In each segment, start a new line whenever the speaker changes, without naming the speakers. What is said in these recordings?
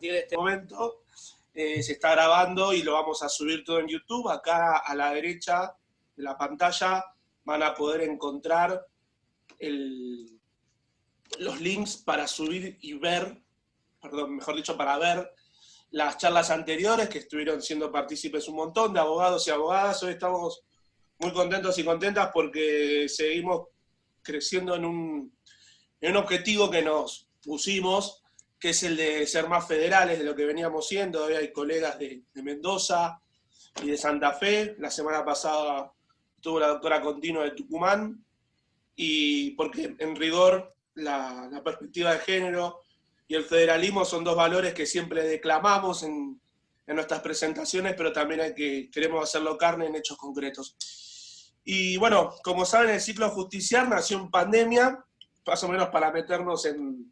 partir de este momento se está grabando y lo vamos a subir todo en YouTube. Acá a la derecha de la pantalla van a poder encontrar los links para subir y ver, perdón, mejor dicho, para ver las charlas anteriores que estuvieron siendo partícipes un montón de abogados y abogadas. Hoy estamos muy contentos y contentas porque seguimos creciendo en un objetivo que nos pusimos, que es el de ser más federales de lo que veníamos siendo. Hoy hay colegas de Mendoza y de Santa Fe. La semana pasada estuvo la doctora Contino de Tucumán, y porque en rigor la perspectiva de género y el federalismo son dos valores que siempre declamamos en nuestras presentaciones, pero también queremos hacerlo carne en hechos concretos. Y bueno, como saben, el ciclo justiciar nació en pandemia, más o menos para meternos en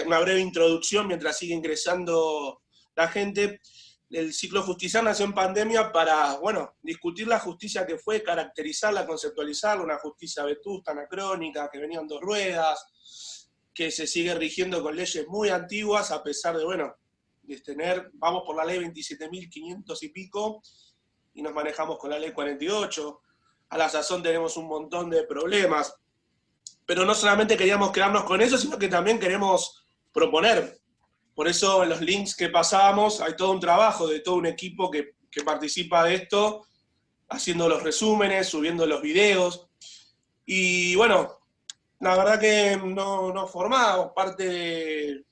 una breve introducción mientras sigue ingresando la gente. El ciclo justiciar nació en pandemia para, bueno, discutir la justicia que fue, caracterizarla, conceptualizarla, una justicia vetusta, anacrónica, que venía en dos ruedas, que se sigue rigiendo con leyes muy antiguas, a pesar de, bueno, de vamos por la ley 27.500 y pico, y nos manejamos con la ley 48, a la sazón tenemos un montón de problemas, pero no solamente queríamos quedarnos con eso, sino que también queremos proponer. Por eso en los links que pasábamos hay todo un trabajo de todo un equipo que participa de esto, haciendo los resúmenes, subiendo los videos. Y bueno, la verdad que no formamos parte de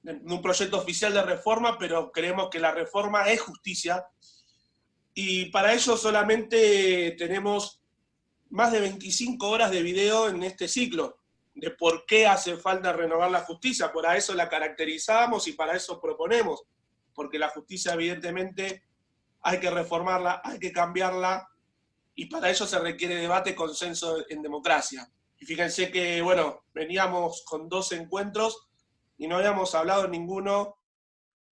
un proyecto oficial de reforma, pero creemos que la reforma es justicia. Y para ello solamente tenemos más de 25 horas de video en este ciclo, de por qué hace falta renovar la justicia. Para eso la caracterizamos y para eso proponemos, porque la justicia evidentemente hay que reformarla, hay que cambiarla, y para ello se requiere debate, consenso en democracia. Y fíjense que, bueno, veníamos con 2 encuentros y no habíamos hablado en ninguno.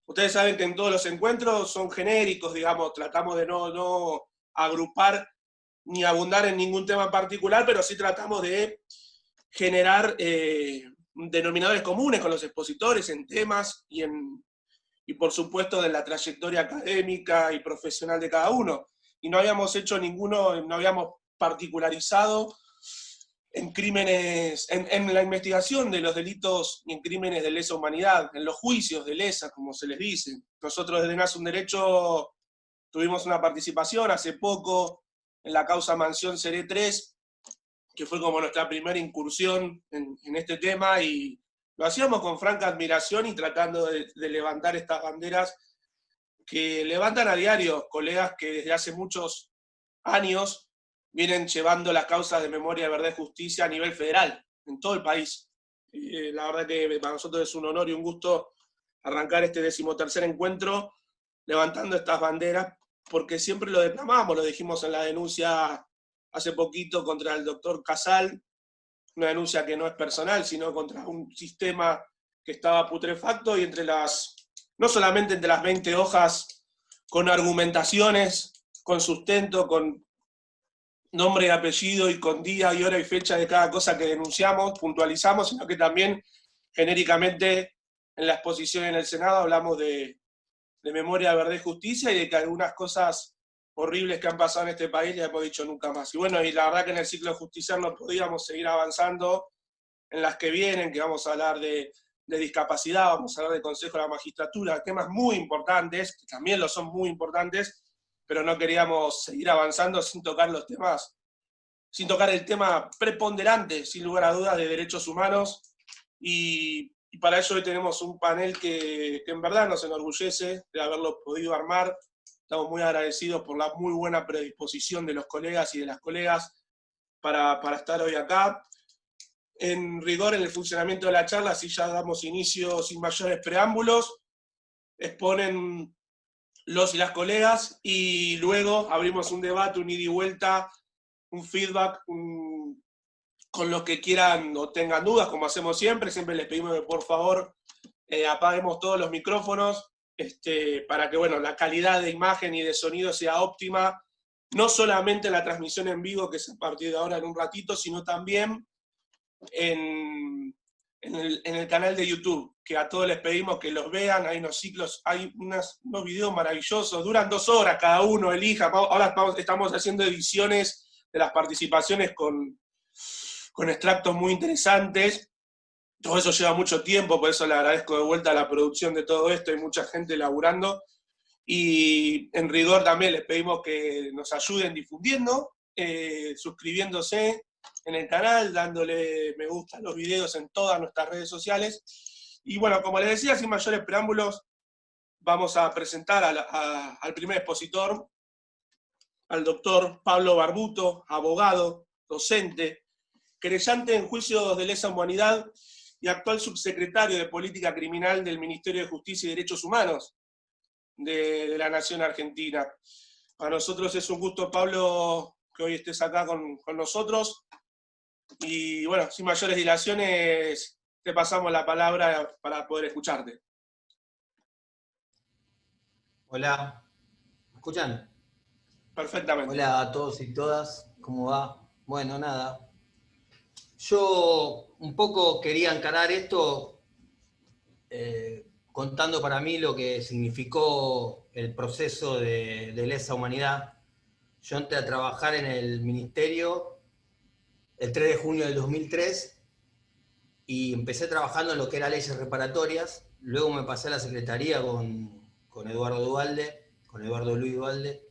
Ustedes saben que en todos los encuentros son genéricos, digamos, tratamos de no agrupar ni abundar en ningún tema en particular, pero sí tratamos de generar denominadores comunes con los expositores en temas y por supuesto de la trayectoria académica y profesional de cada uno. Y no habíamos hecho ninguno, no habíamos particularizado en crímenes, en la investigación de los delitos y en crímenes de lesa humanidad, en los juicios de lesa, como se les dice. Nosotros desde Nace un Derecho tuvimos una participación hace poco en la causa Mansión Seré 3, que fue como nuestra primera incursión en este tema, y lo hacíamos con franca admiración y tratando de levantar estas banderas que levantan a diario colegas que desde hace muchos años vienen llevando las causas de memoria, verdad y justicia a nivel federal, en todo el país. La verdad que para nosotros es un honor y un gusto arrancar este 13º encuentro levantando estas banderas, porque siempre lo declamamos, lo dijimos en la denuncia hace poquito contra el doctor Casal, una denuncia que no es personal, sino contra un sistema que estaba putrefacto, y no solamente entre las 20 hojas con argumentaciones, con sustento, con nombre y apellido y con día y hora y fecha de cada cosa que denunciamos, puntualizamos, sino que también genéricamente en la exposición en el Senado hablamos de memoria, verdad y justicia, y de que algunas cosas horribles que han pasado en este país les hemos dicho nunca más. Y bueno, y la verdad que en el ciclo justiciar no podíamos seguir avanzando en las que vienen, que vamos a hablar de discapacidad, vamos a hablar de Consejo de la Magistratura, temas muy importantes, que también lo son muy importantes, pero no queríamos seguir avanzando sin tocar los temas, sin tocar el tema preponderante, sin lugar a dudas, de derechos humanos. Y para ello hoy tenemos un panel que en verdad nos enorgullece de haberlo podido armar. Estamos muy agradecidos por la muy buena predisposición de los colegas y de las colegas para estar hoy acá. En rigor, en el funcionamiento de la charla, si ya damos inicio sin mayores preámbulos, exponen los y las colegas, y luego abrimos un debate, un ida y vuelta, un feedback, con los que quieran o tengan dudas, como hacemos siempre. Siempre les pedimos que por favor apaguemos todos los micrófonos, para que, bueno, la calidad de imagen y de sonido sea óptima, no solamente en la transmisión en vivo, que es a partir de ahora en un ratito, sino también en en el canal de YouTube, que a todos les pedimos que los vean. Hay unos ciclos, hay unos videos maravillosos, duran 2 horas cada uno, elija. Ahora estamos haciendo ediciones de las participaciones con extractos muy interesantes. Todo eso lleva mucho tiempo, por eso le agradezco de vuelta a la producción de todo esto, hay mucha gente laburando. Y en rigor también les pedimos que nos ayuden difundiendo, suscribiéndose en el canal, dándole me gusta a los videos en todas nuestras redes sociales. Y bueno, como les decía, sin mayores preámbulos, vamos a presentar al primer expositor, al doctor Pablo Barbuto, abogado, docente, querellante en juicios de lesa humanidad y actual subsecretario de Política Criminal del Ministerio de Justicia y Derechos Humanos de la Nación Argentina. Para nosotros es un gusto, Pablo, que hoy estés acá con nosotros. Y bueno, sin mayores dilaciones, te pasamos la palabra para poder escucharte.
Hola, ¿me escuchan?
Perfectamente.
Hola a todos y todas, ¿cómo va? Bueno, nada. Yo un poco quería encarar esto contando para mí lo que significó el proceso de lesa humanidad. Yo entré a trabajar en el ministerio el 3 de junio del 2003 y empecé trabajando en lo que era leyes reparatorias. Luego me pasé a la secretaría con Eduardo Duhalde, con Eduardo Luis Duhalde.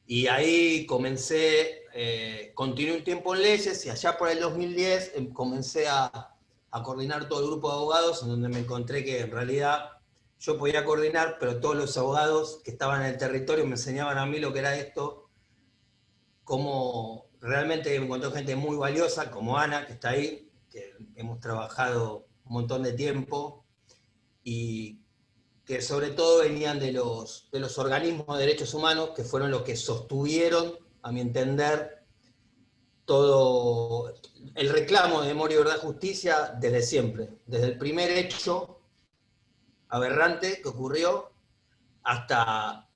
Y ahí continué un tiempo en leyes y allá por el 2010 comencé a coordinar todo el grupo de abogados, en donde me encontré que en realidad yo podía coordinar, pero todos los abogados que estaban en el territorio me enseñaban a mí lo que era esto, cómo realmente me encontré gente muy valiosa, como Ana, que está ahí, que hemos trabajado un montón de tiempo, y que sobre todo venían de los organismos de derechos humanos, que fueron los que sostuvieron, a mi entender, todo el reclamo de memoria, verdad, justicia desde siempre, desde el primer hecho aberrante que ocurrió hasta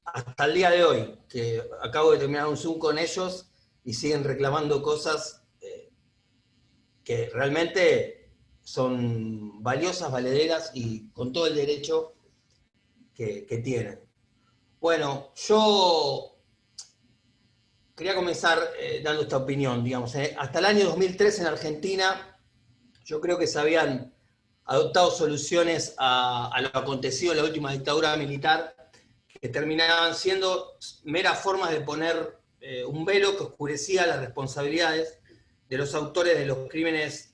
el día de hoy, que acabo de terminar un Zoom con ellos y siguen reclamando cosas que realmente son valiosas, valederas y con todo el derecho que tienen. Bueno, yo quería comenzar dando esta opinión, digamos. Hasta el año 2003 en Argentina, yo creo que se habían adoptado soluciones a lo acontecido en la última dictadura militar, que terminaban siendo meras formas de poner un velo que oscurecía las responsabilidades de los autores de los crímenes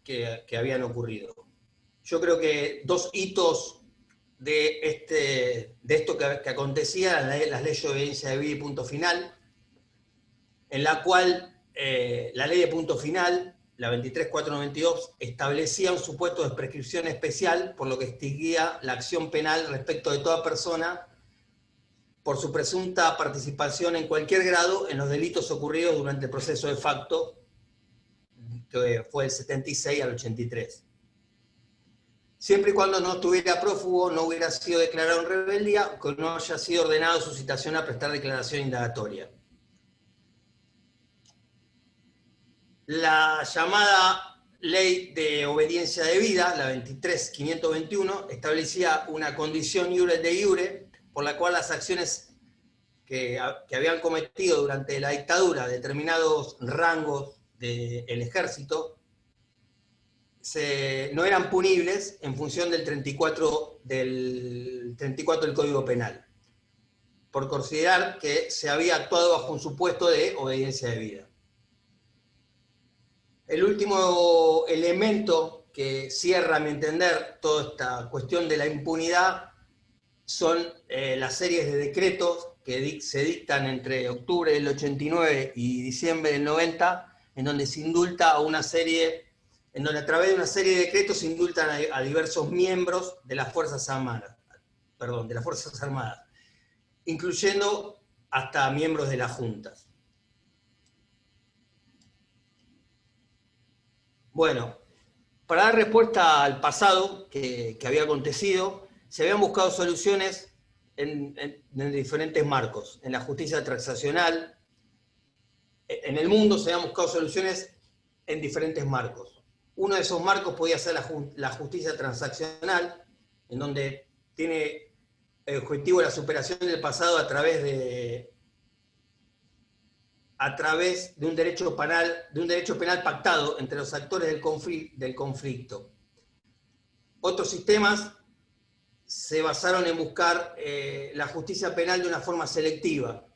que habían ocurrido. Yo creo que 2 hitos de esto que acontecía, las leyes de obediencia de vida y punto final, en la cual la ley de punto final, la 23492, establecía un supuesto de prescripción especial, por lo que extinguía la acción penal respecto de toda persona por su presunta participación en cualquier grado en los delitos ocurridos durante el proceso de facto, que fue del 76 al 83. Siempre y cuando no estuviera prófugo, no hubiera sido declarado en rebeldía, que no haya sido ordenado su citación a prestar declaración indagatoria. La llamada Ley de Obediencia Debida, la 23521, establecía una condición iure de iure, por la cual las acciones que habían cometido durante la dictadura determinados rangos del ejército no eran punibles en función del 34 del Código Penal, por considerar que se había actuado bajo un supuesto de obediencia debida. El último elemento que cierra, a mi entender, toda esta cuestión de la impunidad son las series de decretos que se dictan entre octubre del 89 y diciembre del 90, en donde se indulta a una serie, en donde a través de una serie de decretos se indultan a diversos miembros de las Fuerzas Armadas, incluyendo hasta miembros de las juntas. Bueno, para dar respuesta al pasado que había acontecido, se habían buscado soluciones en diferentes marcos. En la justicia transaccional, en el mundo se habían buscado soluciones en diferentes marcos. Uno de esos marcos podía ser la justicia transaccional, en donde tiene el objetivo de la superación del pasado a través de un derecho penal pactado entre los actores del conflicto. Otros sistemas se basaron en buscar la justicia penal de una forma selectiva.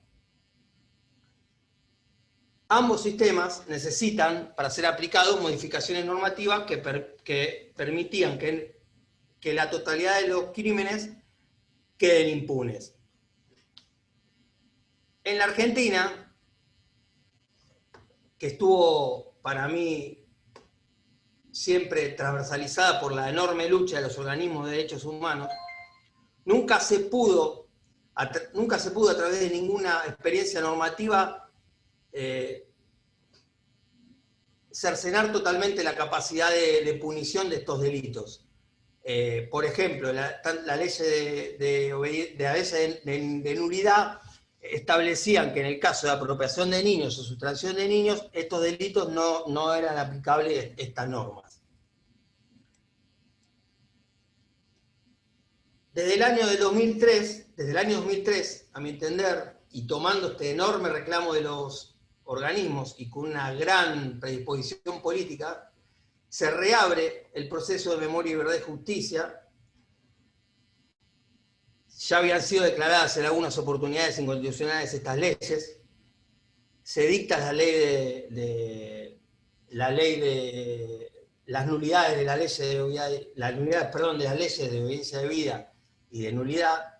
Ambos sistemas necesitan, para ser aplicados, modificaciones normativas que permitían que la totalidad de los crímenes queden impunes. En la Argentina, que estuvo para mí siempre transversalizada por la enorme lucha de los organismos de derechos humanos, nunca se pudo a través de ninguna experiencia normativa cercenar totalmente la capacidad de punición de estos delitos. Por ejemplo, la ley de nulidad establecían que en el caso de apropiación de niños o sustracción de niños, estos delitos no eran aplicables estas normas. Desde el año 2003, a mi entender, y tomando este enorme reclamo de los organismos y con una gran predisposición política, se reabre el proceso de memoria y verdad y justicia. Ya habían sido declaradas en algunas oportunidades inconstitucionales estas leyes. Se dicta la ley de las nulidades de las leyes de obediencia debida y de nulidad.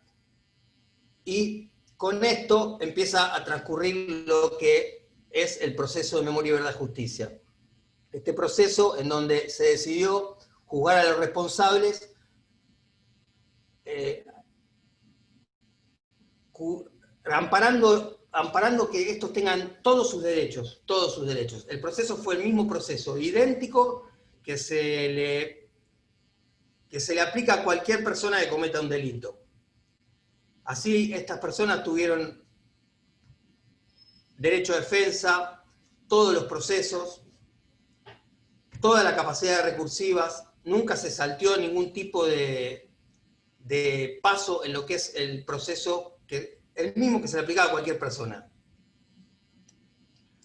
Y con esto empieza a transcurrir lo que es el proceso de memoria y verdad y justicia. Este proceso en donde se decidió juzgar a los responsables amparando que estos tengan todos sus derechos. El proceso fue el mismo proceso, idéntico, que se le aplica a cualquier persona que cometa un delito. Así, estas personas tuvieron derecho a defensa, todos los procesos, toda la capacidad de recursivas, nunca se salteó ningún tipo de paso en lo que es el proceso, el mismo que se le aplicaba a cualquier persona.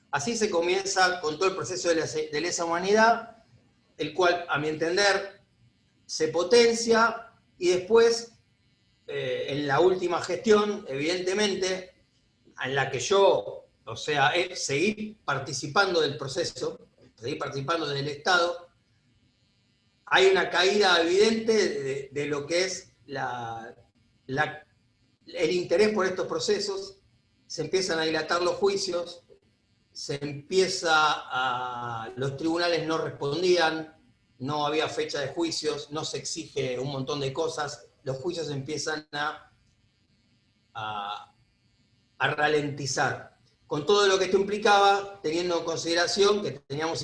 Así se comienza con todo el proceso de lesa humanidad, el cual, a mi entender, se potencia, y después, en la última gestión, evidentemente, en la que yo, seguir participando del proceso, seguir participando del Estado, hay una caída evidente de lo que es el interés por estos procesos. Se empiezan a dilatar los juicios, los tribunales no respondían, no había fecha de juicios, no se exige un montón de cosas, los juicios empiezan a ralentizar. Con todo lo que esto implicaba, teniendo en consideración que tenemos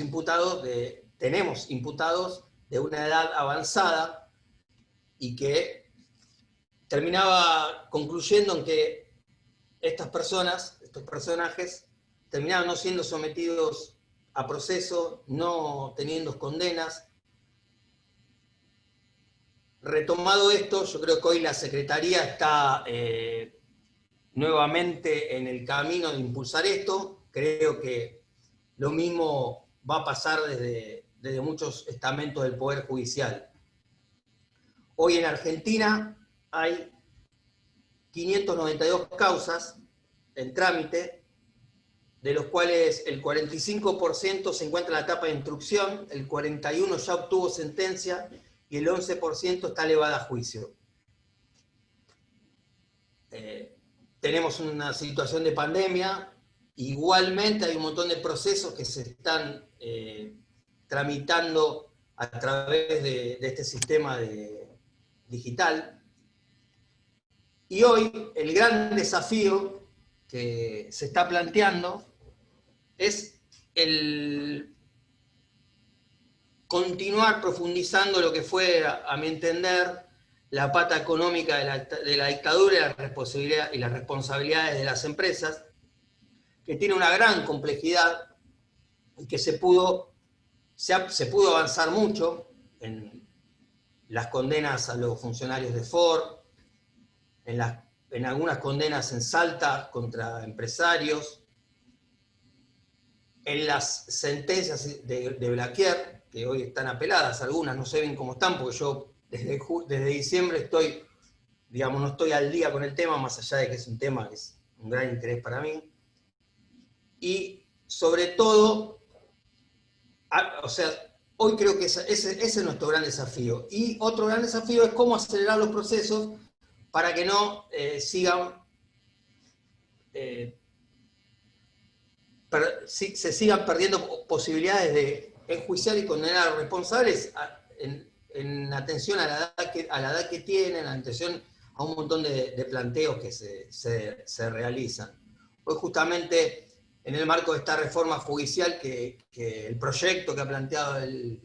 imputados de una edad avanzada y que terminaba concluyendo en que estas personas, estos personajes, terminaban no siendo sometidos a proceso, no teniendo condenas. Retomado esto, yo creo que hoy la Secretaría está nuevamente en el camino de impulsar esto. Creo que lo mismo va a pasar desde muchos estamentos del Poder Judicial. Hoy en Argentina hay 592 causas en trámite, de los cuales el 45% se encuentra en la etapa de instrucción, el 41% ya obtuvo sentencia y el 11% está elevada a juicio. Tenemos una situación de pandemia, igualmente hay un montón de procesos que se están tramitando a través de este sistema digital. Y hoy el gran desafío que se está planteando es el continuar profundizando lo que fue, a mi entender, la pata económica de la dictadura y las responsabilidades de las empresas, que tiene una gran complejidad y que se pudo se pudo avanzar mucho en las condenas a los funcionarios de Ford, en algunas condenas en Salta contra empresarios, en las sentencias de Blaquier, que hoy están apeladas, algunas no sé bien cómo están, porque yo desde diciembre estoy, digamos, no estoy al día con el tema, más allá de que es un tema que es un gran interés para mí. Y sobre todo, o sea, hoy creo que ese es nuestro gran desafío. Y otro gran desafío es cómo acelerar los procesos para que no se sigan perdiendo posibilidades de enjuiciar y condenar a los responsables en atención a la edad que tienen, en atención a un montón de planteos que se realizan. Hoy justamente en el marco de esta reforma judicial, que el proyecto que ha planteado el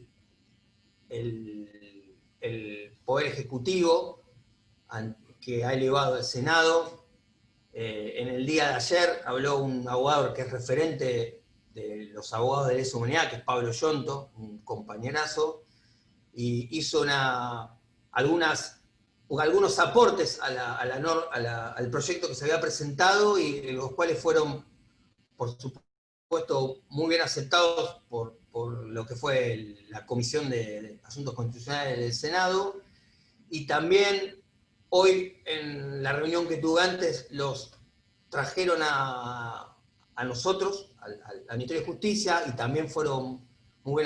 Poder Ejecutivo, que ha elevado al Senado, en el día de ayer habló un abogado que es referente de los abogados de lesa humanidad, que es Pablo Yonto, un compañerazo, y hizo algunos aportes al proyecto que se había presentado y los cuales fueron, por supuesto, muy bien aceptados por lo que fue la Comisión de Asuntos Constitucionales del Senado, y también hoy en la reunión que tuve antes los trajeron a nosotros, al Ministerio de Justicia, y también fueron muy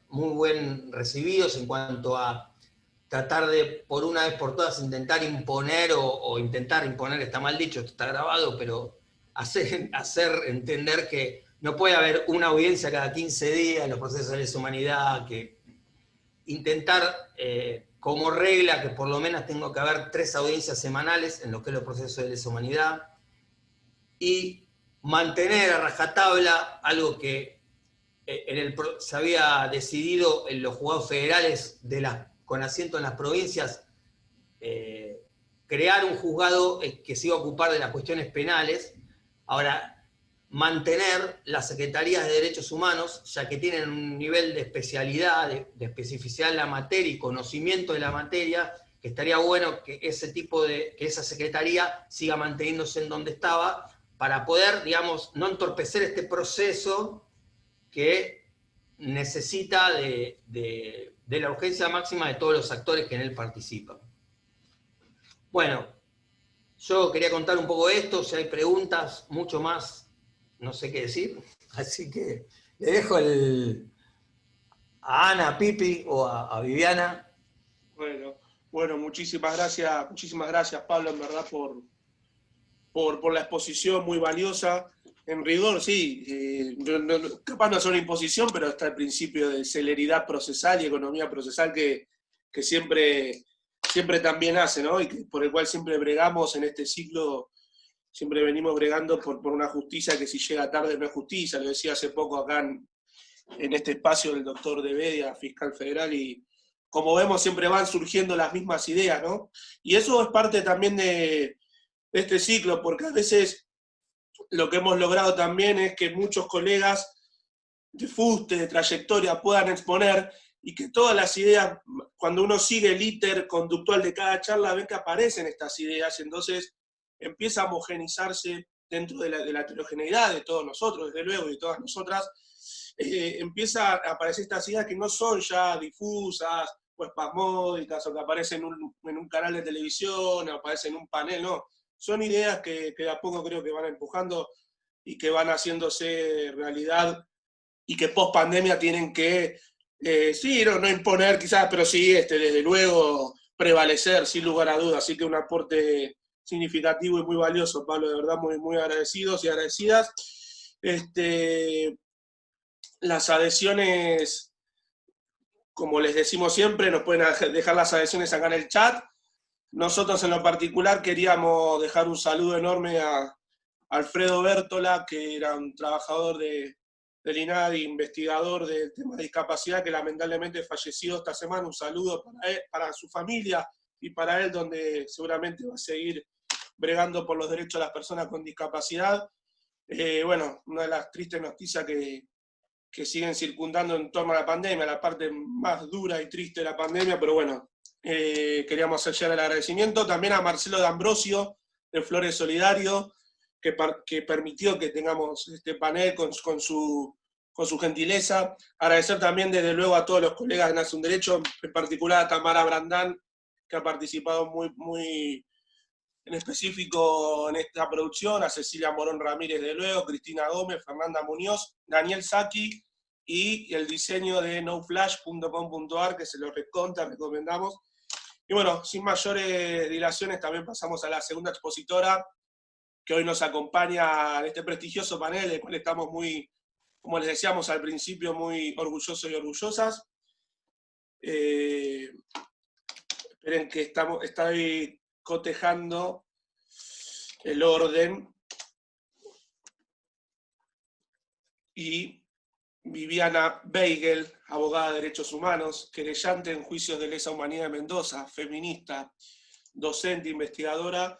buen recibidos en cuanto a tratar de, por una vez por todas, intentar imponer, o intentar imponer, está mal dicho, esto está grabado, pero hacer entender que no puede haber una audiencia cada 15 días en los procesos de lesa humanidad, que intentar como regla que por lo menos tengo que haber 3 audiencias semanales en lo que es los procesos de lesa humanidad, y mantener a rajatabla algo que se había decidido en los juzgados federales con asiento en las provincias, crear un juzgado que se iba a ocupar de las cuestiones penales. Ahora, mantener las secretarías de derechos humanos, ya que tienen un nivel de especialidad, de especificidad en la materia y conocimiento de la materia, que estaría bueno que que esa secretaría siga manteniéndose en donde estaba, para poder, digamos, no entorpecer este proceso que necesita de la urgencia máxima de todos los actores que en él participan. Bueno, yo quería contar un poco de esto, si hay preguntas, mucho más, no sé qué decir, así que le dejo a Ana, a Pipi o a Viviana.
Bueno, muchísimas gracias Pablo, en verdad, por la exposición muy valiosa. En rigor, sí, capaz no es una imposición, pero está el principio de celeridad procesal y economía procesal que siempre también hace, ¿no? Y por el cual siempre bregamos en este ciclo, siempre venimos bregando por una justicia que si llega tarde no es justicia. Lo decía hace poco acá en este espacio el doctor De Bedia, fiscal federal, y como vemos siempre van surgiendo las mismas ideas, ¿no? Y eso es parte también de este ciclo, porque a veces lo que hemos logrado también es que muchos colegas de fuste, de trayectoria, puedan exponer, y que todas las ideas, cuando uno sigue el íter conductual de cada charla, ve que aparecen estas ideas, entonces empieza a homogenizarse dentro de la heterogeneidad de todos nosotros, desde luego, y de todas nosotras, empieza a aparecer estas ideas que no son ya difusas o espasmódicas, o que aparecen en un canal de televisión, o aparecen en un panel, no. Son ideas que de a poco creo que van empujando y que van haciéndose realidad, y que post pandemia tienen que, sí, no imponer quizás, pero sí, desde luego, prevalecer, sin lugar a dudas. Así que un aporte significativo y muy valioso, Pablo, de verdad, muy, muy agradecidos y agradecidas. Las adhesiones, como les decimos siempre, nos pueden dejar las adhesiones acá en el chat. Nosotros en lo particular queríamos dejar un saludo enorme a Alfredo Bértola, que era un trabajador del INADI, investigador del tema de discapacidad, que lamentablemente falleció esta semana. Un saludo para él, para su familia y para él, donde seguramente va a seguir bregando por los derechos de las personas con discapacidad. Bueno, una de las tristes noticias que que siguen circundando en torno a la pandemia, la parte más dura y triste de la pandemia, pero bueno, queríamos hacer llegar el agradecimiento. También a Marcelo D'Ambrosio, de Flores Solidario, que permitió que tengamos este panel con su gentileza. Agradecer también desde luego a todos los colegas de Nace un Derecho, en particular a Tamara Brandán, que ha participado muy en específico en esta producción, a Cecilia Morón Ramírez de luego, Cristina Gómez, Fernanda Muñoz, Daniel Saki, y el diseño de noflash.com.ar, que se lo recomendamos. Y bueno, sin mayores dilaciones, también pasamos a la segunda expositora, que hoy nos acompaña en este prestigioso panel, del cual estamos muy, como les decíamos al principio, muy orgullosos y orgullosas. Esperen que estoy cotejando el orden. Y Viviana Beigel, abogada de derechos humanos, querellante en juicios de lesa humanidad de Mendoza, feminista, docente, investigadora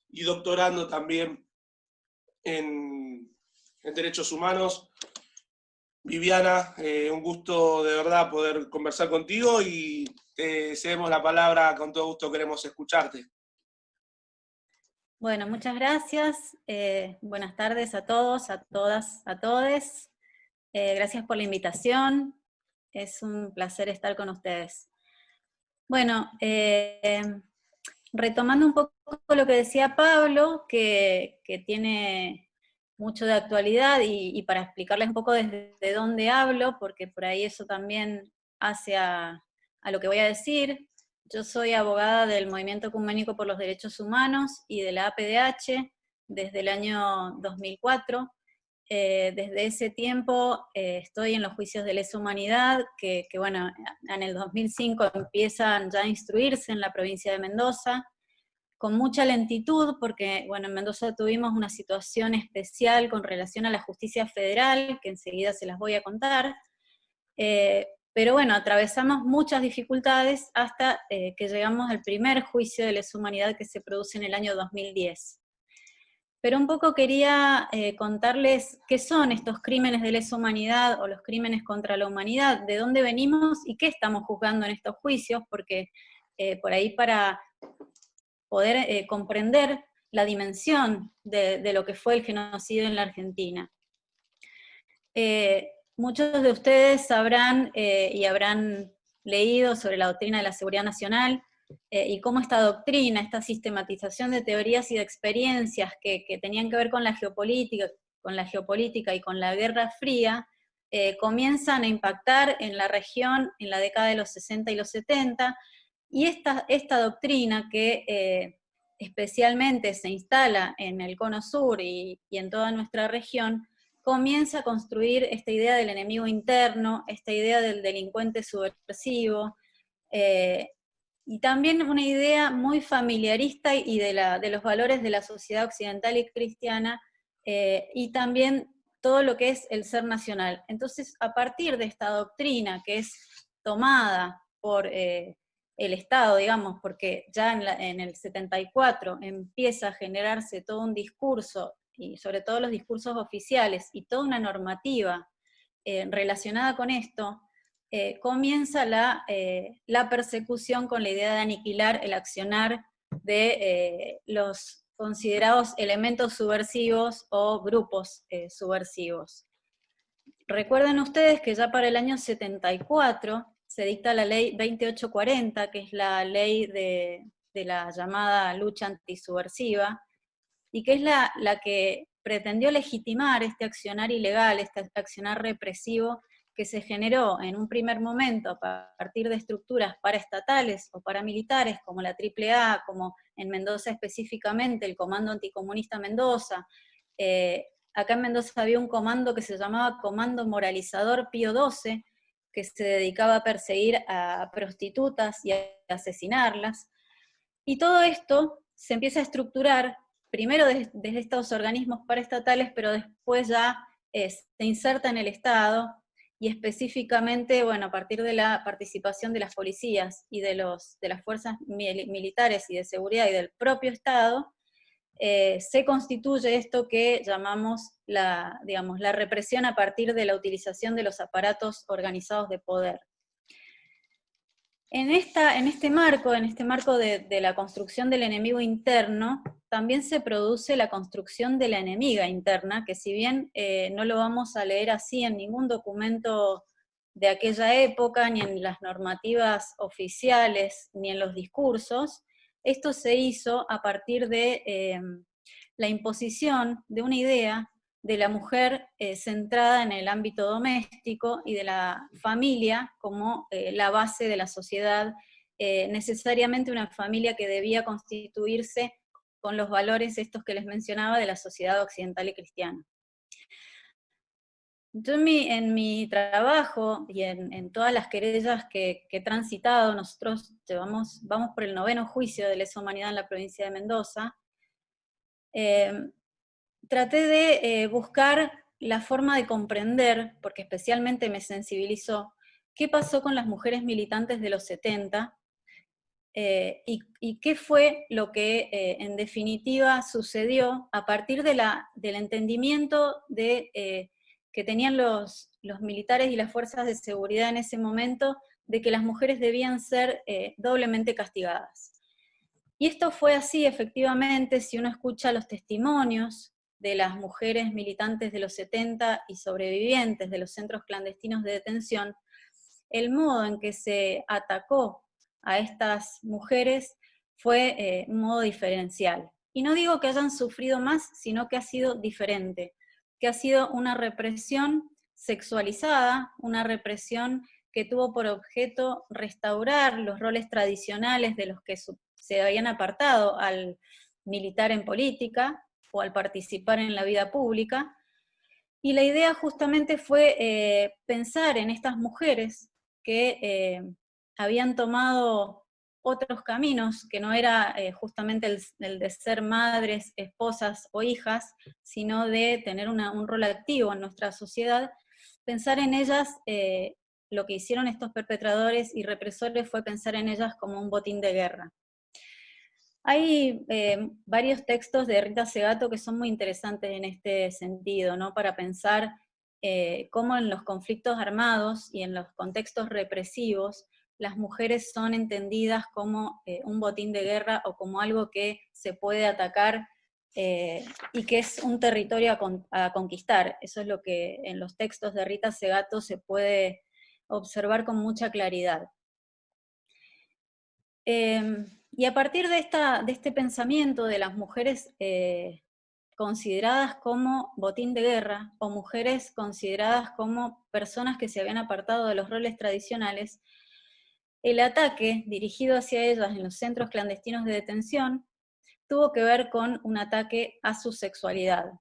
y doctorando también en derechos humanos. Viviana, un gusto de verdad poder conversar contigo y te cedemos la palabra, con todo gusto queremos escucharte.
Bueno, muchas gracias. Buenas tardes a todos, a todas, a todes. Gracias por la invitación. Es un placer estar con ustedes. Bueno, retomando un poco lo que decía Pablo, que tiene mucho de actualidad, y para explicarles un poco desde dónde hablo, porque por ahí eso también hace a lo que voy a decir. Yo soy abogada del Movimiento Ecuménico por los Derechos Humanos y de la APDH desde el año 2004. Desde ese tiempo estoy en los juicios de lesa humanidad, que bueno, en el 2005 empiezan ya a instruirse en la provincia de Mendoza, con mucha lentitud, porque bueno, en Mendoza tuvimos una situación especial con relación a la justicia federal, que enseguida se las voy a contar, pero bueno, atravesamos muchas dificultades hasta que llegamos al primer juicio de lesa humanidad que se produce en el año 2010. Pero un poco quería contarles qué son estos crímenes de lesa humanidad o los crímenes contra la humanidad, de dónde venimos y qué estamos juzgando en estos juicios, porque por ahí para poder comprender la dimensión de lo que fue el genocidio en la Argentina. Muchos de ustedes sabrán y habrán leído sobre la doctrina de la seguridad nacional, y cómo esta doctrina, esta sistematización de teorías y de experiencias que tenían que ver con la geopolítica y con la Guerra Fría, comienzan a impactar en la región en la década de los 60 y los 70, y esta doctrina que especialmente se instala en el Cono Sur y en toda nuestra región, comienza a construir esta idea del enemigo interno, esta idea del delincuente subversivo, y también una idea muy familiarista y de los valores de la sociedad occidental y cristiana, y también todo lo que es el ser nacional. Entonces, a partir de esta doctrina que es tomada por el Estado, digamos, porque ya en el 74 empieza a generarse todo un discurso, y sobre todo los discursos oficiales, y toda una normativa relacionada con esto, comienza la persecución con la idea de aniquilar el accionar de los considerados elementos subversivos o grupos subversivos. Recuerden ustedes que ya para el año 74 se dicta la ley 2840, que es la ley de la llamada lucha antisubversiva, y que es la que pretendió legitimar este accionar ilegal, este accionar represivo que se generó en un primer momento a partir de estructuras paraestatales o paramilitares como la AAA, como en Mendoza específicamente el Comando Anticomunista Mendoza. Acá en Mendoza había un comando que se llamaba Comando Moralizador Pío XII, que se dedicaba a perseguir a prostitutas y a asesinarlas. Y todo esto se empieza a estructurar primero desde estos organismos paraestatales, pero después ya se inserta en el Estado, y específicamente, bueno, a partir de la participación de las policías y de las fuerzas militares y de seguridad y del propio Estado, se constituye esto que llamamos la represión a partir de la utilización de los aparatos organizados de poder. En este marco de la construcción del enemigo interno, también se produce la construcción de la enemiga interna, que si bien no lo vamos a leer así en ningún documento de aquella época, ni en las normativas oficiales, ni en los discursos, esto se hizo a partir de la imposición de una idea de la mujer centrada en el ámbito doméstico y de la familia como la base de la sociedad, necesariamente una familia que debía constituirse con los valores estos que les mencionaba de la sociedad occidental y cristiana. Yo en mi trabajo y en todas las querellas que he transitado, nosotros vamos por el 9º juicio de lesa humanidad en la provincia de Mendoza, traté de buscar la forma de comprender, porque especialmente me sensibilizó, qué pasó con las mujeres militantes de los 70, y qué fue lo que en definitiva sucedió a partir del entendimiento que tenían los militares y las fuerzas de seguridad en ese momento, de que las mujeres debían ser doblemente castigadas. Y esto fue así, efectivamente, si uno escucha los testimonios de las mujeres militantes de los 70 y sobrevivientes de los centros clandestinos de detención, el modo en que se atacó a estas mujeres fue un modo diferencial. Y no digo que hayan sufrido más, sino que ha sido diferente, que ha sido una represión sexualizada, una represión que tuvo por objeto restaurar los roles tradicionales de los que se habían apartado al militar en política o al participar en la vida pública. Y la idea justamente fue pensar en estas mujeres que habían tomado otros caminos, que no era justamente el de ser madres, esposas o hijas, sino de tener un rol activo en nuestra sociedad. Pensar en ellas, lo que hicieron estos perpetradores y represores fue pensar en ellas como un botín de guerra. Hay varios textos de Rita Segato que son muy interesantes en este sentido, ¿no? Para pensar cómo en los conflictos armados y en los contextos represivos, las mujeres son entendidas como un botín de guerra o como algo que se puede atacar y que es un territorio a conquistar. Eso es lo que en los textos de Rita Segato se puede observar con mucha claridad. Y a partir de este pensamiento de las mujeres consideradas como botín de guerra, o mujeres consideradas como personas que se habían apartado de los roles tradicionales, el ataque dirigido hacia ellas en los centros clandestinos de detención tuvo que ver con un ataque a su sexualidad.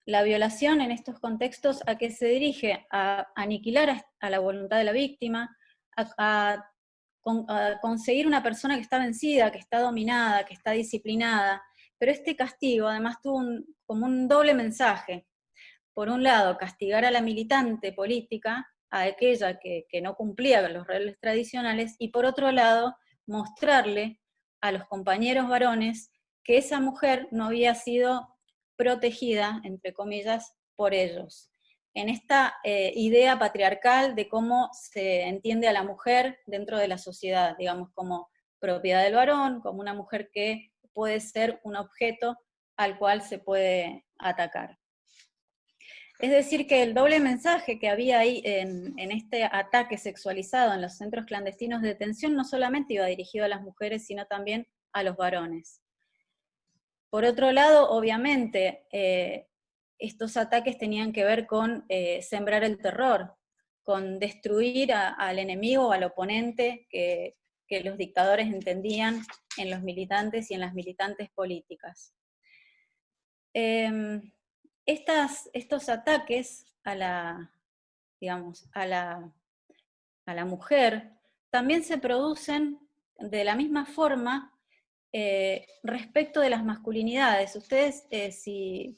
La violación en estos contextos, ¿a qué se dirige? A aniquilar a la voluntad de la víctima, a conseguir una persona que está vencida, que está dominada, que está disciplinada, pero este castigo además tuvo como un doble mensaje. Por un lado, castigar a la militante política, a aquella que no cumplía con los roles tradicionales, y por otro lado, mostrarle a los compañeros varones que esa mujer no había sido protegida, entre comillas, por ellos. En esta idea patriarcal de cómo se entiende a la mujer dentro de la sociedad, digamos, como propiedad del varón, como una mujer que puede ser un objeto al cual se puede atacar. Es decir, que el doble mensaje que había ahí en este ataque sexualizado en los centros clandestinos de detención no solamente iba dirigido a las mujeres, sino también a los varones. Por otro lado, obviamente, estos ataques tenían que ver con sembrar el terror, con destruir al enemigo o al oponente que los dictadores entendían en los militantes y en las militantes políticas. Estos ataques a la mujer también se producen de la misma forma respecto de las masculinidades. Ustedes, si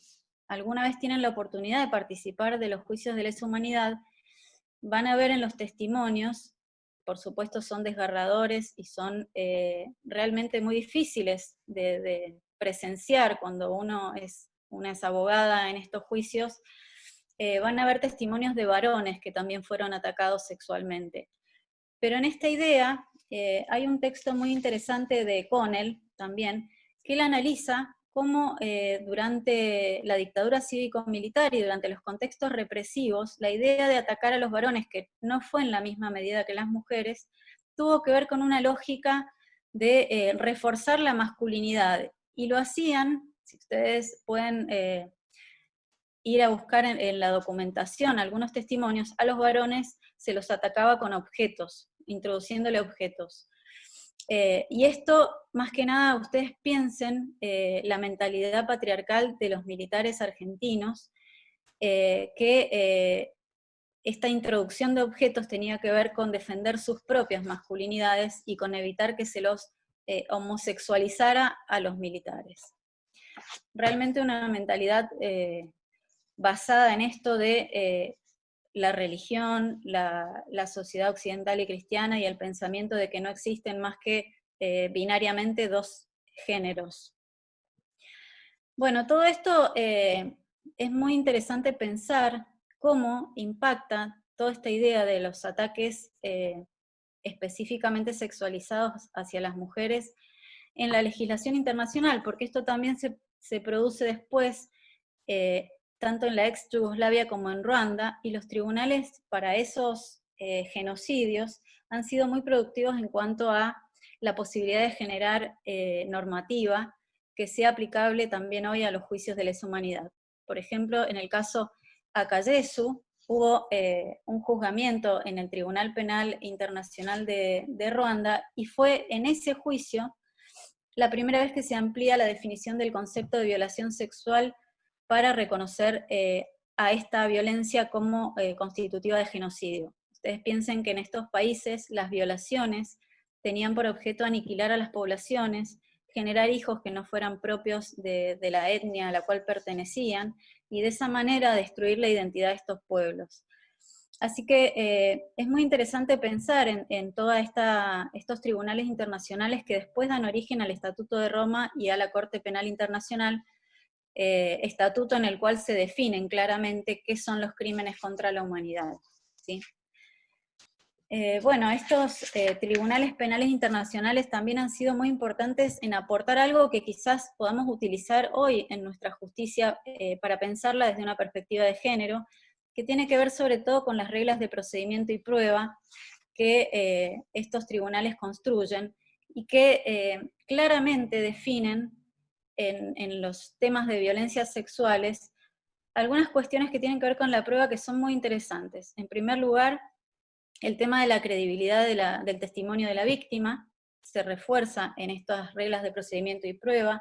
alguna vez tienen la oportunidad de participar de los juicios de lesa humanidad, van a ver en los testimonios, por supuesto son desgarradores y son realmente muy difíciles de presenciar cuando una es abogada en estos juicios, van a haber testimonios de varones que también fueron atacados sexualmente. Pero en esta idea hay un texto muy interesante de Connell también, que él analiza cómo durante la dictadura cívico-militar y durante los contextos represivos, la idea de atacar a los varones, que no fue en la misma medida que las mujeres, tuvo que ver con una lógica de reforzar la masculinidad. Y lo hacían, si ustedes pueden ir a buscar en la documentación algunos testimonios, a los varones se los atacaba con objetos, introduciéndole objetos. Y esto, más que nada, ustedes piensen la mentalidad patriarcal de los militares argentinos, que esta introducción de objetos tenía que ver con defender sus propias masculinidades y con evitar que se los homosexualizara a los militares. Realmente una mentalidad basada en esto de la religión, la sociedad occidental y cristiana, y el pensamiento de que no existen más que binariamente dos géneros. Bueno, todo esto es muy interesante pensar cómo impacta toda esta idea de los ataques específicamente sexualizados hacia las mujeres en la legislación internacional, porque esto también se produce después tanto en la ex Yugoslavia como en Ruanda, y los tribunales para esos genocidios han sido muy productivos en cuanto a la posibilidad de generar normativa que sea aplicable también hoy a los juicios de lesa humanidad. Por ejemplo, en el caso Akayesu, hubo un juzgamiento en el Tribunal Penal Internacional de Ruanda, y fue en ese juicio la primera vez que se amplía la definición del concepto de violación sexual para reconocer a esta violencia como constitutiva de genocidio. Ustedes piensen que en estos países las violaciones tenían por objeto aniquilar a las poblaciones, generar hijos que no fueran propios de la etnia a la cual pertenecían, y de esa manera destruir la identidad de estos pueblos. Así que es muy interesante pensar en todos estos tribunales internacionales que después dan origen al Estatuto de Roma y a la Corte Penal Internacional, estatuto en el cual se definen claramente qué son los crímenes contra la humanidad, ¿sí? Bueno, estos tribunales penales internacionales también han sido muy importantes en aportar algo que quizás podamos utilizar hoy en nuestra justicia para pensarla desde una perspectiva de género, que tiene que ver sobre todo con las reglas de procedimiento y prueba que estos tribunales construyen, y que claramente definen en los temas de violencias sexuales algunas cuestiones que tienen que ver con la prueba que son muy interesantes. En primer lugar, el tema de la credibilidad del testimonio de la víctima se refuerza en estas reglas de procedimiento y prueba.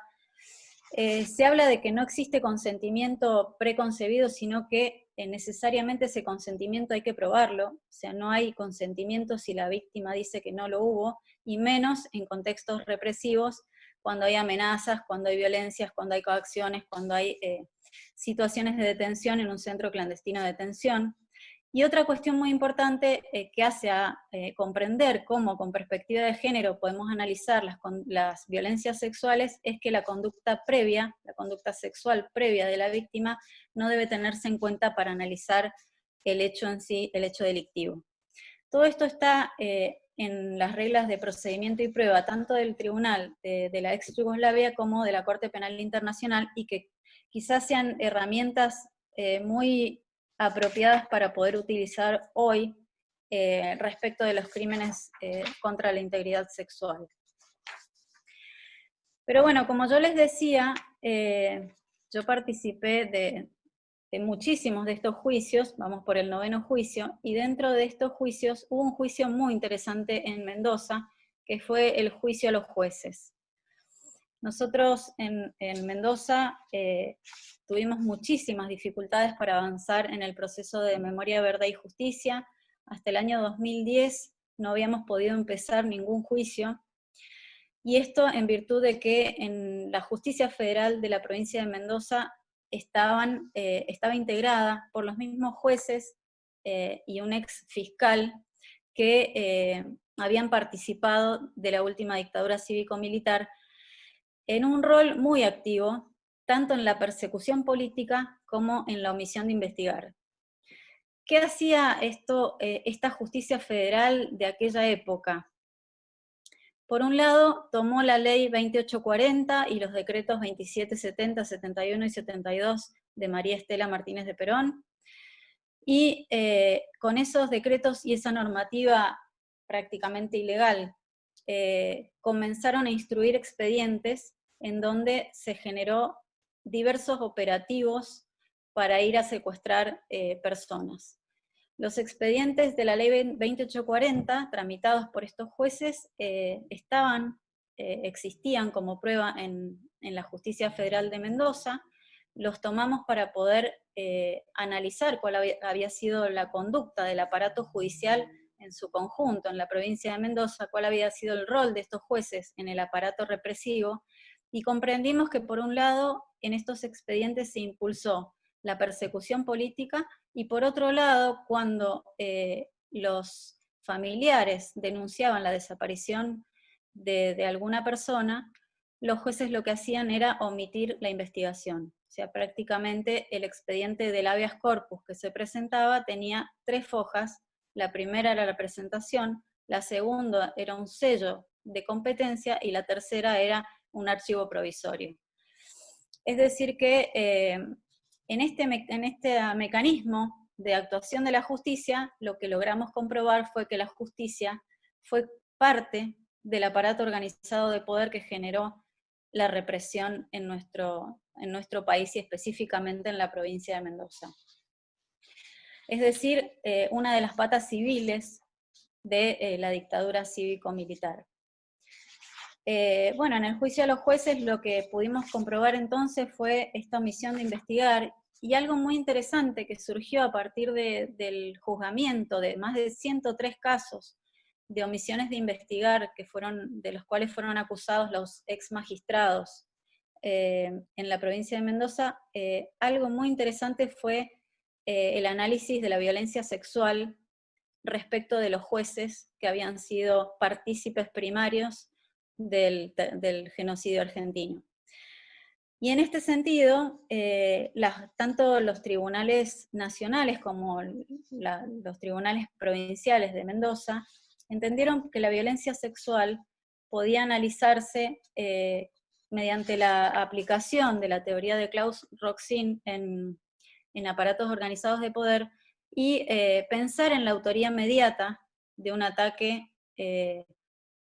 Se habla de que no existe consentimiento preconcebido, sino que necesariamente ese consentimiento hay que probarlo, o sea, no hay consentimiento si la víctima dice que no lo hubo, y menos en contextos represivos, cuando hay amenazas, cuando hay violencias, cuando hay coacciones, cuando hay situaciones de detención en un centro clandestino de detención. Y otra cuestión muy importante que hace a comprender cómo con perspectiva de género podemos analizar las violencias sexuales es que la conducta previa, la conducta sexual previa de la víctima, no debe tenerse en cuenta para analizar el hecho en sí, el hecho delictivo. Todo esto está en las reglas de procedimiento y prueba, tanto del Tribunal de la ex Yugoslavia como de la Corte Penal Internacional, y que quizás sean herramientas muy apropiadas para poder utilizar hoy respecto de los crímenes contra la integridad sexual. Pero bueno, como yo les decía, yo participé de muchísimos de estos juicios, vamos por el 9º juicio, y dentro de estos juicios hubo un juicio muy interesante en Mendoza, que fue el juicio a los jueces. Nosotros en Mendoza tuvimos muchísimas dificultades para avanzar en el proceso de memoria, verdad y justicia. Hasta el año 2010 no habíamos podido empezar ningún juicio, y esto en virtud de que en la Justicia Federal de la provincia de Mendoza estaba integrada por los mismos jueces y un ex fiscal que habían participado de la última dictadura cívico-militar, en un rol muy activo, tanto en la persecución política como en la omisión de investigar. ¿Qué hacía esta justicia federal de aquella época? Por un lado, tomó la ley 2840 y los decretos 27, 70, 71 y 72 de María Estela Martínez de Perón, y con esos decretos y esa normativa prácticamente ilegal, comenzaron a instruir expedientes en donde se generó diversos operativos para ir a secuestrar personas. Los expedientes de la ley 2840, tramitados por estos jueces, existían como prueba en la Justicia Federal de Mendoza. Los tomamos para poder analizar cuál había sido la conducta del aparato judicial en su conjunto en la provincia de Mendoza, cuál había sido el rol de estos jueces en el aparato represivo, y comprendimos que por un lado en estos expedientes se impulsó la persecución política, y por otro lado, cuando los familiares denunciaban la desaparición de alguna persona, los jueces lo que hacían era omitir la investigación. O sea, prácticamente el expediente del habeas corpus que se presentaba tenía 3 fojas. La primera era la presentación, la segunda era un sello de competencia y la tercera era un archivo provisorio. Es decir que en este mecanismo de actuación de la justicia, lo que logramos comprobar fue que la justicia fue parte del aparato organizado de poder que generó la represión en nuestro país y específicamente en la provincia de Mendoza. Es decir, una de las patas civiles de la dictadura cívico-militar. Bueno, en el juicio a los jueces lo que pudimos comprobar entonces fue esta omisión de investigar, y algo muy interesante que surgió a partir del juzgamiento de más de 103 casos de omisiones de investigar, de los cuales fueron acusados los ex magistrados en la provincia de Mendoza. Algo muy interesante fue el análisis de la violencia sexual respecto de los jueces que habían sido partícipes primarios del genocidio argentino. Y en este sentido, tanto los tribunales nacionales como los tribunales provinciales de Mendoza entendieron que la violencia sexual podía analizarse mediante la aplicación de la teoría de Claus-Roxin en aparatos organizados de poder, y pensar en la autoría inmediata de un ataque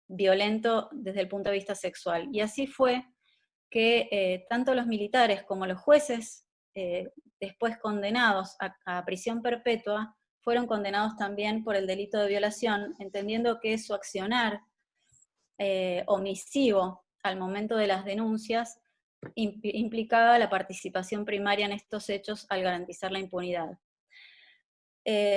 violento desde el punto de vista sexual. Y así fue que tanto los militares como los jueces, después condenados a prisión perpetua, fueron condenados también por el delito de violación, entendiendo que su accionar omisivo al momento de las denuncias implicaba la participación primaria en estos hechos al garantizar la impunidad.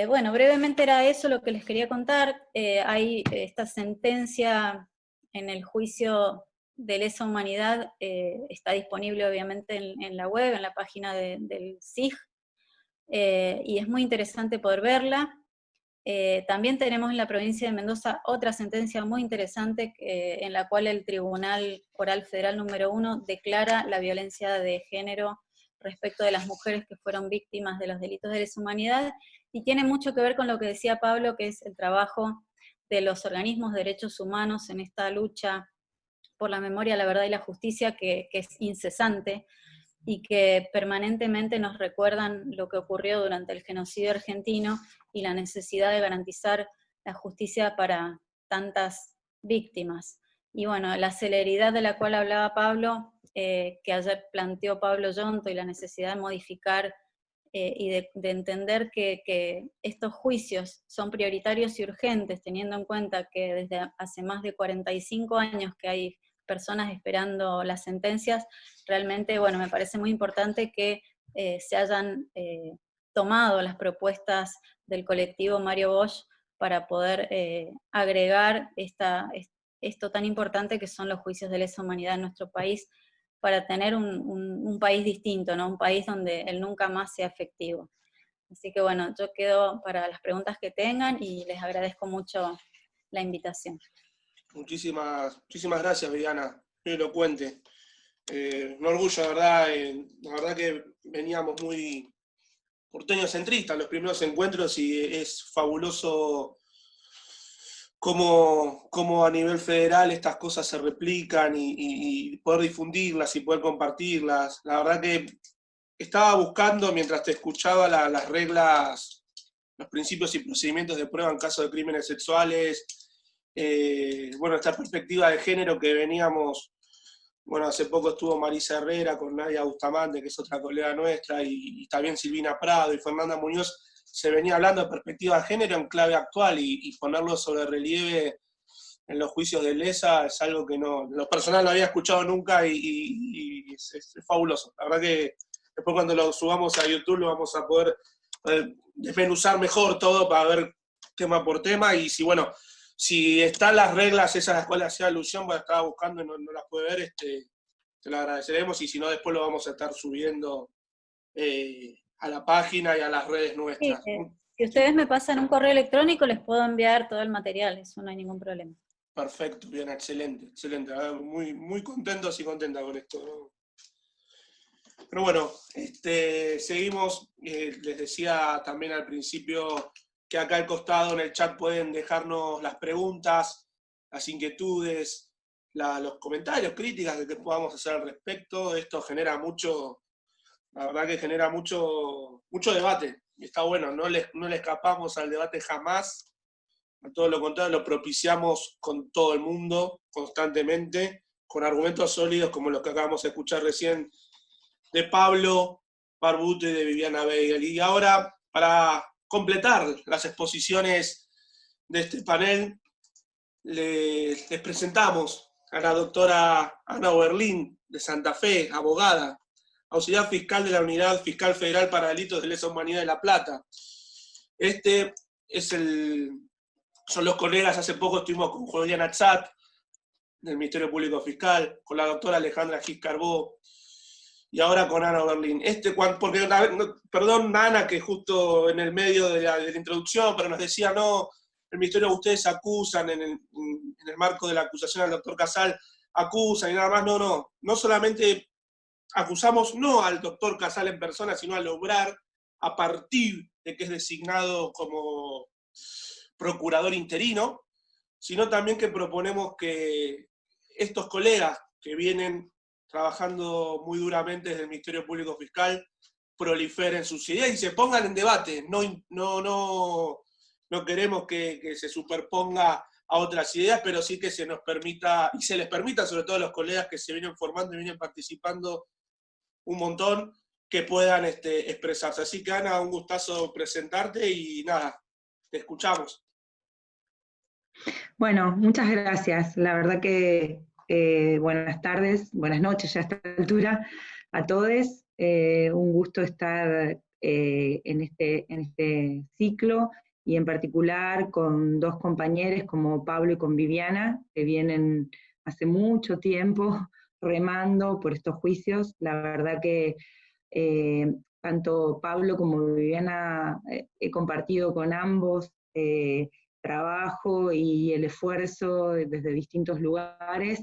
Bueno, brevemente era eso lo que les quería contar. Hay esta sentencia en el juicio de lesa humanidad, está disponible obviamente en la web, en la página del SIG, y es muy interesante poder verla. También tenemos en la provincia de Mendoza otra sentencia muy interesante en la cual el Tribunal Oral Federal número 1 declara la violencia de género respecto de las mujeres que fueron víctimas de los delitos de lesa humanidad, y tiene mucho que ver con lo que decía Pablo, que es el trabajo de los organismos de derechos humanos en esta lucha por la memoria, la verdad y la justicia, que es incesante, y que permanentemente nos recuerdan lo que ocurrió durante el genocidio argentino y la necesidad de garantizar la justicia para tantas víctimas. Y bueno, la celeridad de la cual hablaba Pablo, que ayer planteó Pablo Yonto, y la necesidad de modificar y de entender que estos juicios son prioritarios y urgentes, teniendo en cuenta que desde hace más de 45 años que hay personas esperando las sentencias. Realmente, bueno, me parece muy importante que se hayan tomado las propuestas del colectivo Mario Bosch para poder agregar esto tan importante que son los juicios de lesa humanidad en nuestro país, para tener un país distinto, ¿no? Un país donde el nunca más sea efectivo. Así que bueno, yo quedo para las preguntas que tengan y les agradezco mucho la invitación.
Muchísimas gracias, Viviana, muy elocuente. Un orgullo, de verdad. La verdad que veníamos muy porteño-centristas los primeros encuentros y es fabuloso cómo a nivel federal estas cosas se replican y poder difundirlas y poder compartirlas. La verdad que estaba buscando, mientras te escuchaba, las reglas, los principios y procedimientos de prueba en caso de crímenes sexuales, bueno, esta perspectiva de género que veníamos, bueno, hace poco estuvo Marisa Herrera con Nadia Bustamante, que es otra colega nuestra, y también Silvina Prado y Fernanda Muñoz, se venía hablando de perspectiva de género en clave actual y ponerlo sobre relieve en los juicios de lesa es algo que no, en lo personal no había escuchado nunca y es fabuloso. La verdad que después cuando lo subamos a YouTube lo vamos a poder desmenuzar mejor todo para ver tema por tema y si, bueno, si están las reglas esas a las cuales hacía alusión, bueno, estaba buscando y no las puede ver, te lo agradeceremos y si no después lo vamos a estar subiendo a la página y a las redes nuestras.
Sí, si ustedes me pasan un correo electrónico les puedo enviar todo el material, eso no hay ningún problema.
Perfecto, bien, excelente, excelente. Muy, muy contentos y contenta con esto, ¿no? Pero bueno, seguimos. Les decía también al principio que acá al costado en el chat pueden dejarnos las preguntas, las inquietudes, los comentarios, críticas de que podamos hacer al respecto. Esto genera mucho, la verdad que genera mucho debate. Y está bueno, no le escapamos al debate jamás. A todo lo contrario, lo propiciamos con todo el mundo, constantemente, con argumentos sólidos como los que acabamos de escuchar recién de Pablo Barbuto y de Viviana Weigel. Y ahora, para completar las exposiciones de este panel, les presentamos a la doctora Ana Oberlin, de Santa Fe, abogada, auxiliar fiscal de la Unidad Fiscal Federal para Delitos de Lesa Humanidad de La Plata. Son los colegas, hace poco estuvimos con Julián Atzat, del Ministerio Público Fiscal, con la doctora Alejandra Giscarbó, y ahora con Ana Oberlin. Porque, perdón, Ana, que justo en el medio de la introducción, pero nos decía, no, el Ministerio, ustedes acusan, en el marco de la acusación al doctor Casal, acusan y nada más, no solamente acusamos no al doctor Casal en persona, sino al obrar a partir de que es designado como procurador interino, sino también que proponemos que estos colegas que vienen trabajando muy duramente desde el Ministerio Público Fiscal proliferen sus ideas y se pongan en debate. No queremos que se superponga a otras ideas, pero sí que se nos permita, y se les permita, sobre todo a los colegas que se vienen formando y vienen participando un montón, que puedan expresarse. Así que, Ana, un gustazo presentarte y nada, te escuchamos.
Bueno, muchas gracias. La verdad que buenas tardes, buenas noches ya a esta altura a todos. Un gusto estar en este ciclo y en particular con dos compañeros como Pablo y con Viviana, que vienen hace mucho tiempo remando por estos juicios. La verdad que tanto Pablo como Viviana he compartido con ambos trabajo y el esfuerzo desde distintos lugares,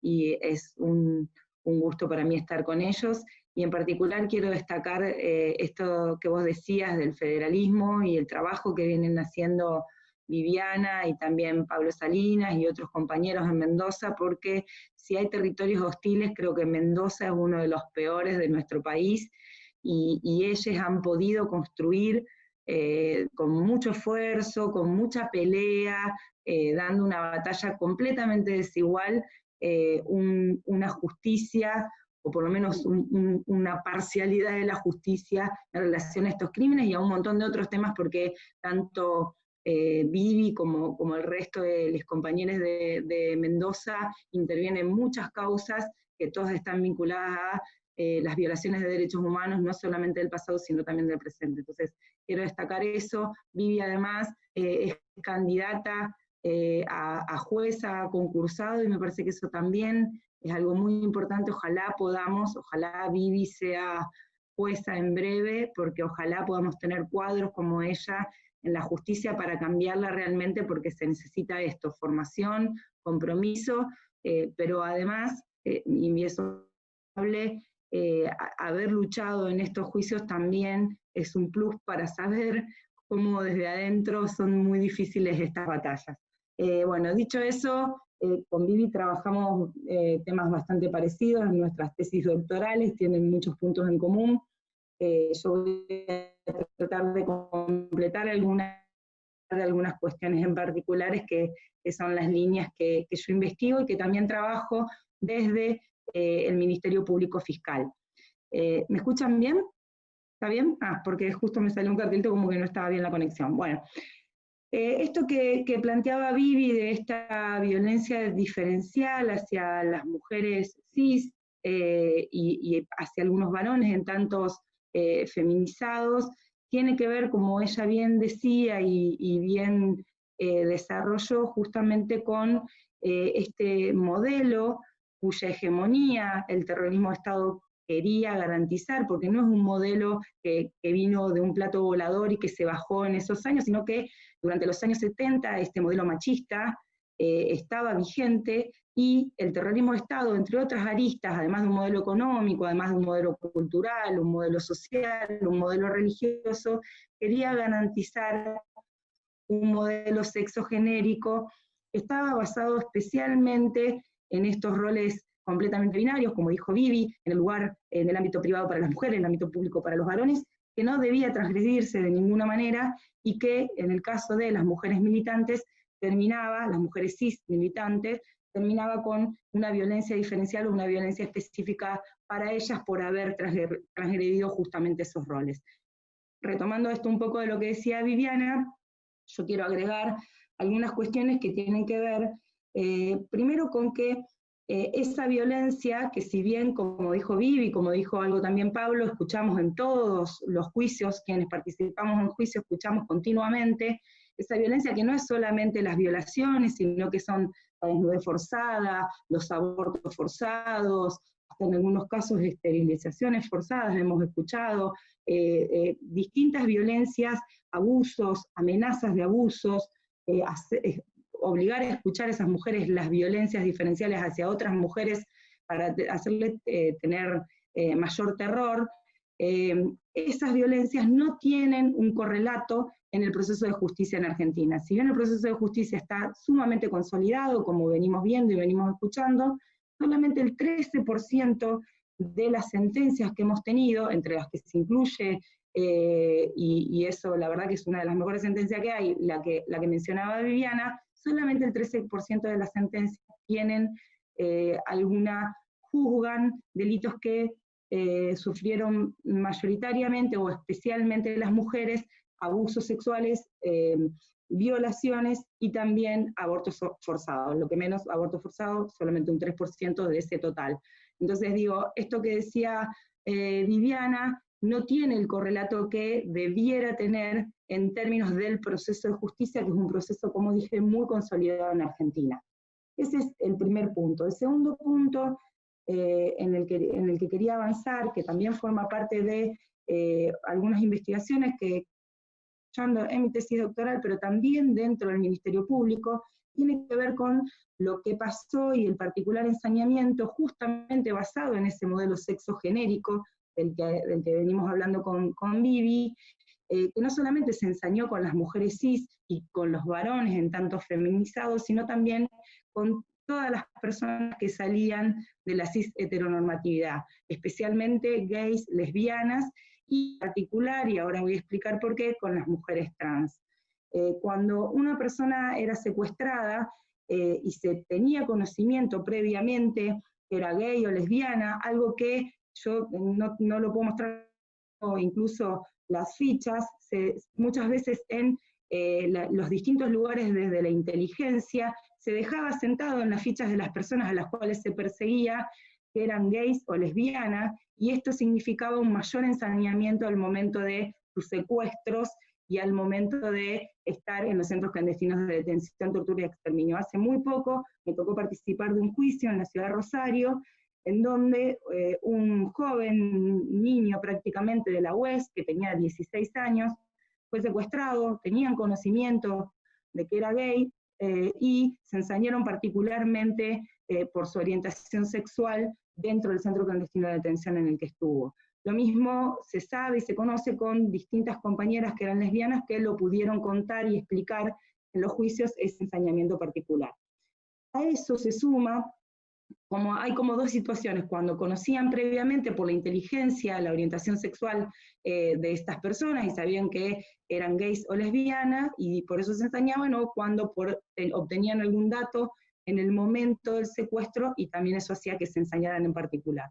y es un gusto para mí estar con ellos, y en particular quiero destacar esto que vos decías del federalismo y el trabajo que vienen haciendo Viviana y también Pablo Salinas y otros compañeros en Mendoza, porque si hay territorios hostiles, creo que Mendoza es uno de los peores de nuestro país, y ellos han podido construir con mucho esfuerzo, con mucha pelea, dando una batalla completamente desigual, una justicia, o por lo menos una parcialidad de la justicia en relación a estos crímenes y a un montón de otros temas, porque tanto Vivi como el resto de los compañeros de Mendoza intervienen en muchas causas que todas están vinculadas a las violaciones de derechos humanos, no solamente del pasado, sino también del presente. Entonces, quiero destacar eso. Vivi, además, es candidata a jueza, ha concursado, y me parece que eso también es algo muy importante. Ojalá Vivi sea jueza en breve, porque ojalá podamos tener cuadros como ella en la justicia para cambiarla realmente, porque se necesita esto, formación, compromiso, pero además, y eso haber luchado en estos juicios también es un plus para saber cómo desde adentro son muy difíciles estas batallas. Bueno, dicho eso, con Vivi trabajamos temas bastante parecidos en nuestras tesis doctorales, tienen muchos puntos en común. Yo voy a tratar de completar algunas cuestiones en particulares que son las líneas que yo investigo y que también trabajo desde el Ministerio Público Fiscal. ¿Me escuchan bien? ¿Está bien? Porque justo me salió un cartelito como que no estaba bien la conexión. Bueno, esto que planteaba Vivi de esta violencia diferencial hacia las mujeres cis y hacia algunos varones en tantos feminizados, tiene que ver, como ella bien decía y bien desarrolló, justamente con este modelo cuya hegemonía el terrorismo de Estado quería garantizar, porque no es un modelo que vino de un plato volador y que se bajó en esos años, sino que durante los años 70 este modelo machista estaba vigente, y el terrorismo de Estado, entre otras aristas, además de un modelo económico, además de un modelo cultural, un modelo social, un modelo religioso, quería garantizar un modelo sexogenérico que estaba basado especialmente en estos roles completamente binarios, como dijo Vivi, en el lugar, en el ámbito privado para las mujeres, en el ámbito público para los varones, que no debía transgredirse de ninguna manera, y que en el caso de las mujeres militantes terminaba, las mujeres cis militantes, terminaba con una violencia diferencial o una violencia específica para ellas por haber transgredido justamente esos roles. Retomando esto un poco de lo que decía Viviana, yo quiero agregar algunas cuestiones que tienen que ver, primero con que esa violencia, que si bien, como dijo Vivi, como dijo algo también Pablo, escuchamos en todos los juicios, quienes participamos en juicios escuchamos continuamente, esa violencia que no es solamente las violaciones, sino que son la desnudez forzada, los abortos forzados, hasta en algunos casos esterilizaciones forzadas, hemos escuchado, distintas violencias, abusos, amenazas de abusos, obligar a escuchar a esas mujeres las violencias diferenciales hacia otras mujeres para hacerles tener mayor terror. Esas violencias no tienen un correlato en el proceso de justicia en Argentina. Si bien el proceso de justicia está sumamente consolidado, como venimos viendo y venimos escuchando, solamente el 13% de las sentencias que hemos tenido, entre las que se incluye, y eso la verdad que es una de las mejores sentencias que hay, la que mencionaba Viviana, solamente el 13% de las sentencias tienen juzgan delitos que sufrieron mayoritariamente o especialmente las mujeres, abusos sexuales, violaciones y también abortos forzados. Lo que menos abortos forzados, solamente un 3% de ese total. Entonces digo, esto que decía Viviana no tiene el correlato que debiera tener en términos del proceso de justicia, que es un proceso, como dije, muy consolidado en Argentina. Ese es el primer punto. El segundo punto en el que quería avanzar, que también forma parte de algunas investigaciones que en mi tesis doctoral, pero también dentro del Ministerio Público, tiene que ver con lo que pasó y el particular ensañamiento justamente basado en ese modelo sexogenérico del que venimos hablando con Vivi, que no solamente se ensañó con las mujeres cis y con los varones en tanto feminizados, sino también con todas las personas que salían de la cis heteronormatividad, especialmente gays, lesbianas, y en particular, y ahora voy a explicar por qué, con las mujeres trans. Cuando una persona era secuestrada y se tenía conocimiento previamente que era gay o lesbiana, algo que yo no lo puedo mostrar, o incluso las fichas, muchas veces en los distintos lugares desde la inteligencia, se dejaba sentado en las fichas de las personas a las cuales se perseguía que eran gays o lesbianas, y esto significaba un mayor ensañamiento al momento de sus secuestros y al momento de estar en los centros clandestinos de detención, tortura y exterminio. Hace muy poco me tocó participar de un juicio en la ciudad de Rosario, en donde un joven niño prácticamente de la UES, que tenía 16 años, fue secuestrado, tenían conocimiento de que era gay, y se ensañaron particularmente por su orientación sexual dentro del centro clandestino de detención en el que estuvo. Lo mismo se sabe y se conoce con distintas compañeras que eran lesbianas que lo pudieron contar y explicar en los juicios ese ensañamiento particular. A eso se suma, hay como dos situaciones, cuando conocían previamente por la inteligencia la orientación sexual de estas personas y sabían que eran gays o lesbianas y por eso se ensañaban, o cuando obtenían algún dato en el momento del secuestro y también eso hacía que se ensañaran en particular.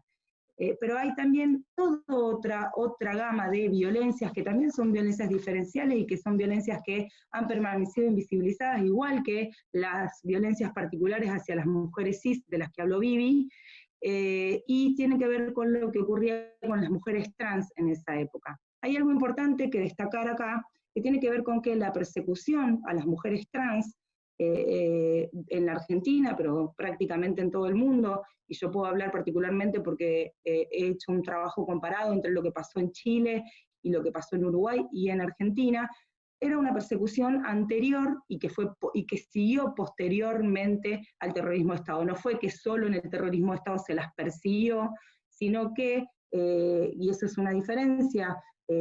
Pero hay también toda otra gama de violencias que también son violencias diferenciales y que son violencias que han permanecido invisibilizadas, igual que las violencias particulares hacia las mujeres cis de las que habló Vivi, y tiene que ver con lo que ocurría con las mujeres trans en esa época. Hay algo importante que destacar acá, que tiene que ver con que la persecución a las mujeres trans en la Argentina, pero prácticamente en todo el mundo, y yo puedo hablar particularmente porque he hecho un trabajo comparado entre lo que pasó en Chile y lo que pasó en Uruguay y en Argentina, era una persecución anterior y que siguió posteriormente al terrorismo de Estado. No fue que solo en el terrorismo de Estado se las persiguió, sino que, y eso es una diferencia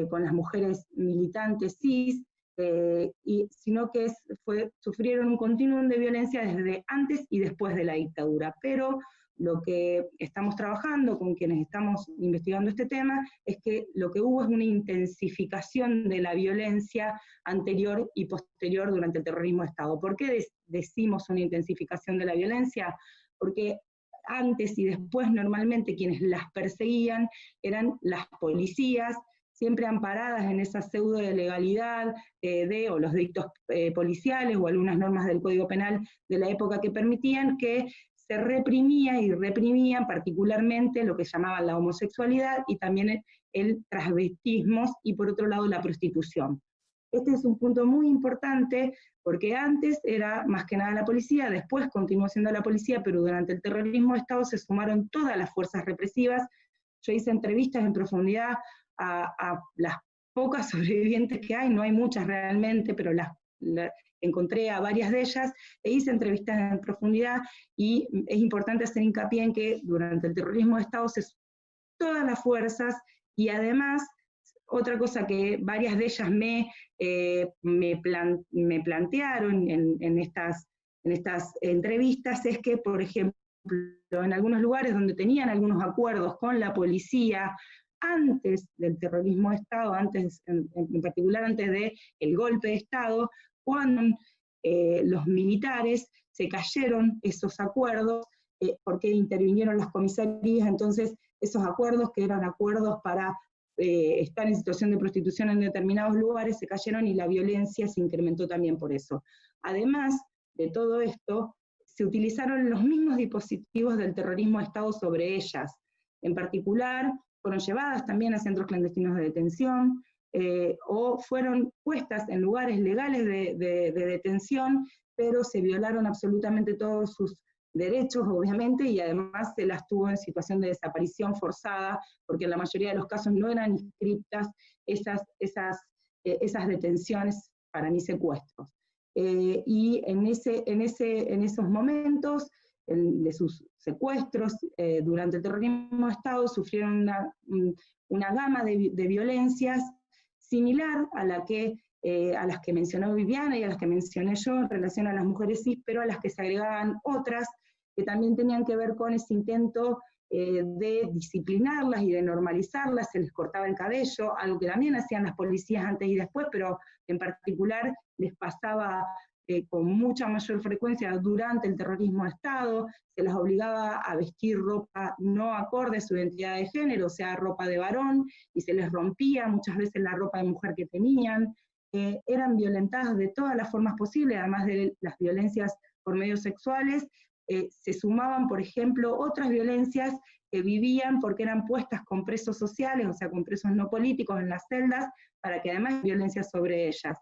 con las mujeres militantes cis, sino que sufrieron un continuum de violencia desde antes y después de la dictadura. Pero lo que estamos trabajando con quienes estamos investigando este tema es que lo que hubo es una intensificación de la violencia anterior y posterior durante el terrorismo de Estado. ¿Por qué decimos una intensificación de la violencia? Porque antes y después normalmente quienes las perseguían eran las policías, siempre amparadas en esa pseudo de legalidad o los delitos policiales o algunas normas del Código Penal de la época que permitían que se reprimía y reprimían particularmente lo que llamaban la homosexualidad y también el transvestismo y por otro lado la prostitución. Este es un punto muy importante porque antes era más que nada la policía, después continuó siendo la policía, pero durante el terrorismo de Estado se sumaron todas las fuerzas represivas. Yo hice entrevistas en profundidad a las pocas sobrevivientes que hay, no hay muchas realmente, pero encontré a varias de ellas, e hice entrevistas en profundidad, y es importante hacer hincapié en que durante el terrorismo de Estado todas las fuerzas, y además, otra cosa que varias de ellas me plantearon en estas entrevistas, es que, por ejemplo, en algunos lugares donde tenían algunos acuerdos con la policía, antes del terrorismo de Estado, en particular antes del golpe de Estado, cuando los militares se cayeron esos acuerdos porque intervinieron las comisarías, entonces esos acuerdos que eran acuerdos para estar en situación de prostitución en determinados lugares se cayeron y la violencia se incrementó también por eso. Además de todo esto, se utilizaron los mismos dispositivos del terrorismo de Estado sobre ellas. En particular, fueron llevadas también a centros clandestinos de detención, o fueron puestas en lugares legales de detención, pero se violaron absolutamente todos sus derechos, obviamente, y además se las tuvo en situación de desaparición forzada, porque en la mayoría de los casos no eran inscriptas esas detenciones para ni secuestros. Y en esos momentos de sus secuestros durante el terrorismo de Estado sufrieron una gama de violencias similar a las que mencionó Viviana y a las que mencioné yo en relación a las mujeres cis, pero a las que se agregaban otras que también tenían que ver con ese intento de disciplinarlas y de normalizarlas. Se les cortaba el cabello, algo que también hacían las policías antes y después, pero en particular les pasaba con mucha mayor frecuencia durante el terrorismo de Estado. Se las obligaba a vestir ropa no acorde a su identidad de género, o sea, ropa de varón, y se les rompía muchas veces la ropa de mujer que tenían. Eran violentadas de todas las formas posibles, además de las violencias por medios sexuales. Se sumaban, por ejemplo, otras violencias que vivían porque eran puestas con presos sociales, o sea, con presos no políticos en las celdas, para que además violencia sobre ellas.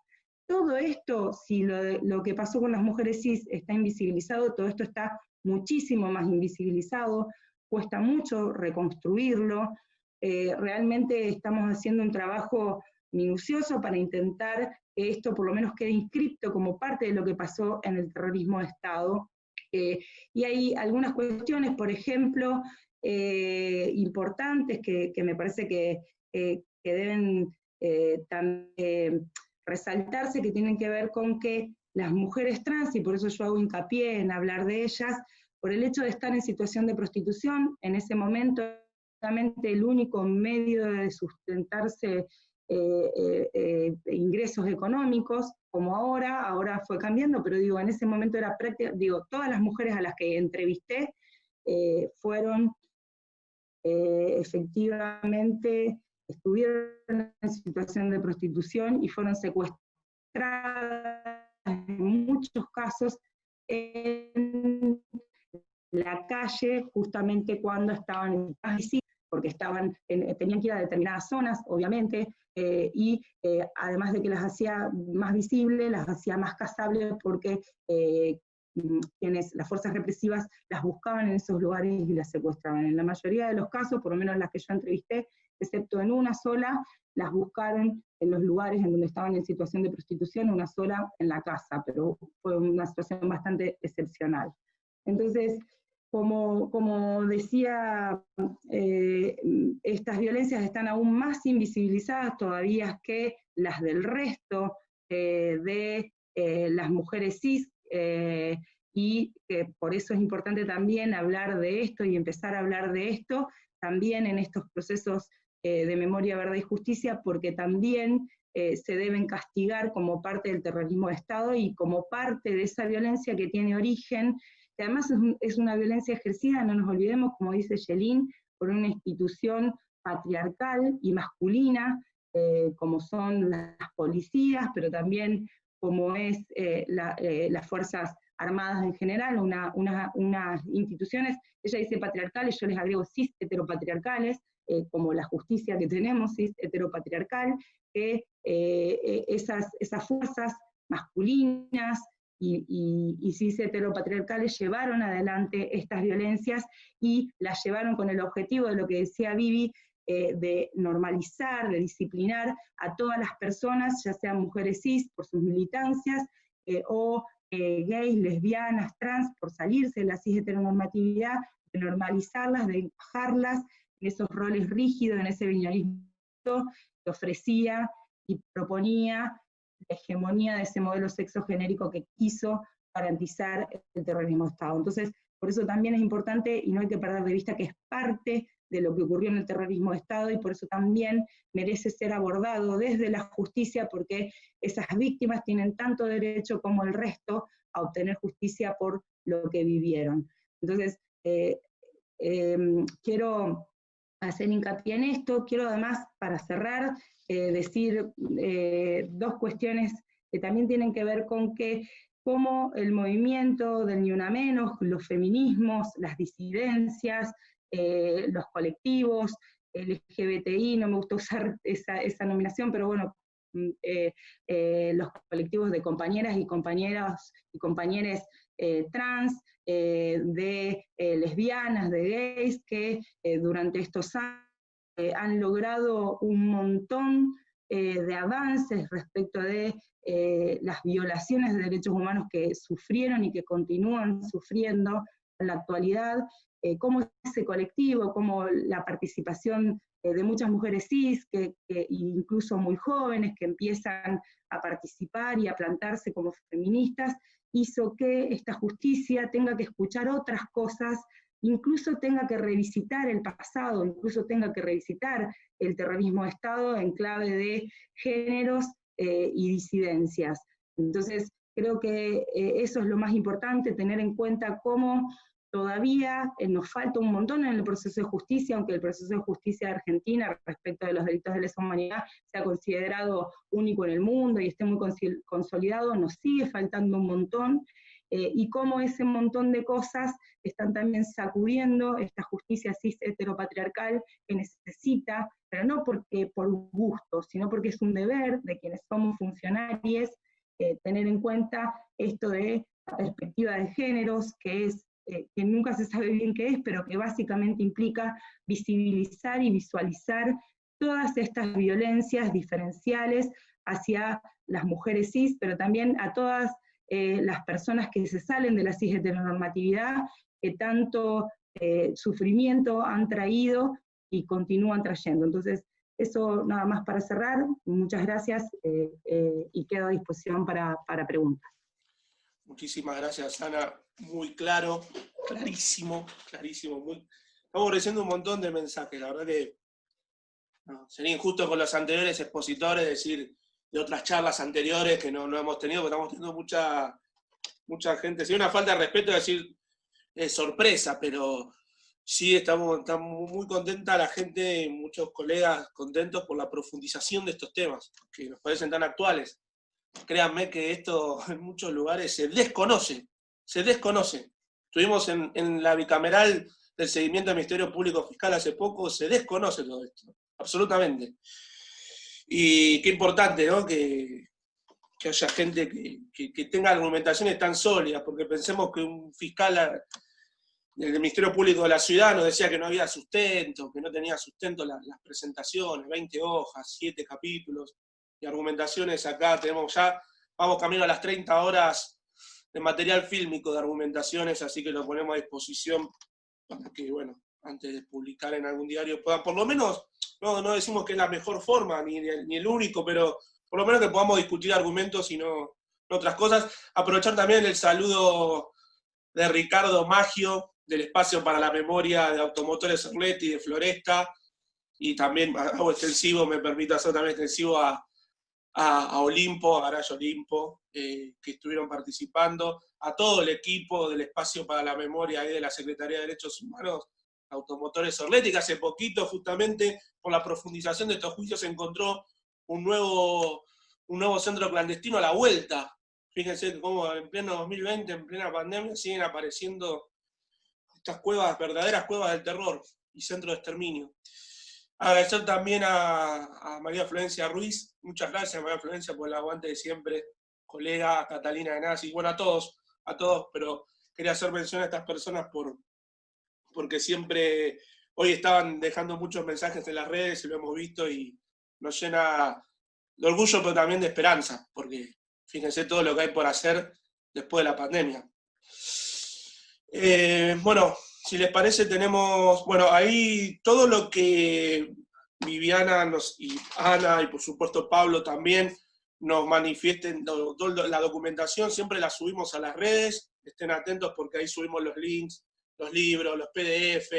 Todo esto, si lo que pasó con las mujeres cis está invisibilizado, todo esto está muchísimo más invisibilizado, cuesta mucho reconstruirlo. Realmente estamos haciendo un trabajo minucioso para intentar que esto por lo menos quede inscripto como parte de lo que pasó en el terrorismo de Estado. Y hay algunas cuestiones, por ejemplo, importantes que me parece que deben también resaltarse, que tienen que ver con que las mujeres trans, y por eso yo hago hincapié en hablar de ellas, por el hecho de estar en situación de prostitución, en ese momento el único medio de sustentarse ingresos económicos, como ahora fue cambiando, pero digo, en ese momento era práctica, digo, todas las mujeres a las que entrevisté fueron efectivamente, estuvieron en situación de prostitución y fueron secuestradas en muchos casos en la calle, justamente cuando estaban en crisis, porque tenían que ir a determinadas zonas, obviamente, y además de que las hacía más visibles, las hacía más cazables, porque las fuerzas represivas las buscaban en esos lugares y las secuestraban. En la mayoría de los casos, por lo menos las que yo entrevisté, excepto en una sola, las buscaron en los lugares en donde estaban en situación de prostitución, una sola en la casa, pero fue una situación bastante excepcional. Entonces, como decía, estas violencias están aún más invisibilizadas todavía que las del resto de las mujeres cis, y por eso es importante también hablar de esto y empezar a hablar de esto también en estos procesos de memoria, verdad y justicia, porque también se deben castigar como parte del terrorismo de Estado y como parte de esa violencia que tiene origen, que además es una violencia ejercida, no nos olvidemos, como dice Yelin, por una institución patriarcal y masculina, como son las policías, pero también como es las Fuerzas Armadas en general, unas instituciones, ella dice patriarcales, yo les agrego cis heteropatriarcales, como la justicia que tenemos, cis heteropatriarcal, que esas fuerzas masculinas y cis heteropatriarcales llevaron adelante estas violencias y las llevaron con el objetivo de lo que decía Vivi, de normalizar, de disciplinar a todas las personas, ya sean mujeres cis por sus militancias, o gays, lesbianas, trans, por salirse de la cis heteronormatividad, de normalizarlas, de encajarlas en esos roles rígidos, en ese binarismo que ofrecía y proponía la hegemonía de ese modelo sexogenérico que quiso garantizar el terrorismo de Estado. Entonces, por eso también es importante, y no hay que perder de vista que es parte de lo que ocurrió en el terrorismo de Estado, y por eso también merece ser abordado desde la justicia, porque esas víctimas tienen tanto derecho como el resto a obtener justicia por lo que vivieron. Entonces, quiero hacer hincapié en esto, quiero además, para cerrar, decir dos cuestiones que también tienen que ver con que cómo el movimiento del Ni Una Menos, los feminismos, las disidencias, los colectivos, LGBTI, no me gusta usar esa nominación, pero bueno, los colectivos de compañeras y compañeros y compañeres trans, de lesbianas, de gays, que durante estos años han logrado un montón de avances respecto de las violaciones de derechos humanos que sufrieron y que continúan sufriendo en la actualidad, cómo ese colectivo, cómo la participación de muchas mujeres cis, incluso muy jóvenes, que empiezan a participar y a plantarse como feministas, hizo que esta justicia tenga que escuchar otras cosas, incluso tenga que revisitar el pasado, incluso tenga que revisitar el terrorismo de Estado en clave de géneros y disidencias. Entonces, creo que eso es lo más importante, tener en cuenta cómo todavía nos falta un montón en el proceso de justicia, aunque el proceso de justicia de Argentina respecto de los delitos de lesa humanidad sea considerado único en el mundo y esté muy consolidado, nos sigue faltando un montón, y cómo ese montón de cosas están también sacudiendo esta justicia cis heteropatriarcal que necesita, pero no porque por gusto, sino porque es un deber de quienes somos funcionarios, tener en cuenta esto de la perspectiva de géneros, que es que nunca se sabe bien qué es, pero que básicamente implica visibilizar y visualizar todas estas violencias diferenciales hacia las mujeres cis, pero también a todas las personas que se salen de la cis heteronormatividad, que tanto sufrimiento han traído y continúan trayendo. Entonces, eso nada más para cerrar. Muchas gracias y quedo a disposición para preguntas.
Muchísimas gracias, Ana. Muy claro, clarísimo, clarísimo. Estamos recibiendo un montón de mensajes. La verdad que no, sería injusto con los anteriores expositores decir de otras charlas anteriores que no hemos tenido, porque estamos teniendo mucha gente. Sería una falta de respeto decir sorpresa, pero sí estamos muy contenta la gente, muchos colegas contentos por la profundización de estos temas, que nos parecen tan actuales. Créanme que esto en muchos lugares se desconoce. Estuvimos en la bicameral del seguimiento del Ministerio Público Fiscal hace poco, se desconoce todo esto, absolutamente. Y qué importante, ¿no?, que haya gente que tenga argumentaciones tan sólidas, porque pensemos que un fiscal del Ministerio Público de la Ciudad nos decía que no había sustento, que no tenía sustento las presentaciones, 20 hojas, 7 capítulos, y argumentaciones acá tenemos ya, vamos camino a las 30 horas de material fílmico de argumentaciones, así que lo ponemos a disposición para que, bueno, antes de publicar en algún diario puedan, por lo menos, no decimos que es la mejor forma, ni el único, pero por lo menos que podamos discutir argumentos y no otras cosas. Aprovechar también el saludo de Ricardo Maggio, del Espacio para la Memoria de Automotores Orletti de Floresta, y también hago extensivo, me permito hacer también extensivo a Olimpo, a Garage Olimpo, que estuvieron participando, a todo el equipo del Espacio para la Memoria y de la Secretaría de Derechos Humanos, Automotores Orletti, que hace poquito, justamente por la profundización de estos juicios, se encontró un nuevo centro clandestino a la vuelta. Fíjense cómo en pleno 2020, en plena pandemia, siguen apareciendo estas cuevas, verdaderas cuevas del terror y centros de exterminio. Agradecer también a María Florencia Ruiz. Muchas gracias, María Florencia, por el aguante de siempre. Colega, a Catalina de Nasi, bueno, a todos, pero quería hacer mención a estas personas porque siempre, hoy estaban dejando muchos mensajes en las redes y lo hemos visto y nos llena de orgullo, pero también de esperanza, porque fíjense todo lo que hay por hacer después de la pandemia. Bueno, si les parece, tenemos, bueno, ahí todo lo que Viviana y Ana, y por supuesto Pablo también, nos manifiesten, la documentación siempre la subimos a las redes, estén atentos porque ahí subimos los links, los libros, los PDF,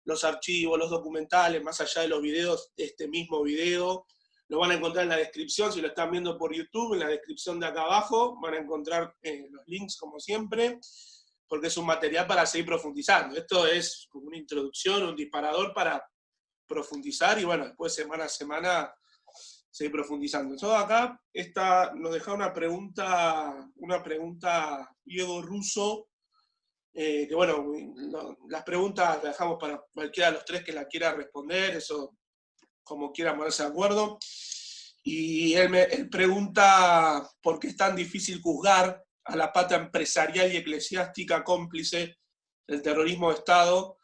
los archivos, los documentales, más allá de los videos, este mismo video, lo van a encontrar en la descripción, si lo están viendo por YouTube, en la descripción de acá abajo, van a encontrar los links como siempre, porque es un material para seguir profundizando. Esto es como una introducción, un disparador para profundizar y bueno, después semana a semana seguir profundizando. Entonces acá nos deja una pregunta Diego Russo, que bueno, las preguntas las dejamos para cualquiera de los tres que la quiera responder, eso como quiera ponerse de acuerdo. Y él pregunta por qué es tan difícil juzgar a la pata empresarial y eclesiástica cómplice del terrorismo de Estado,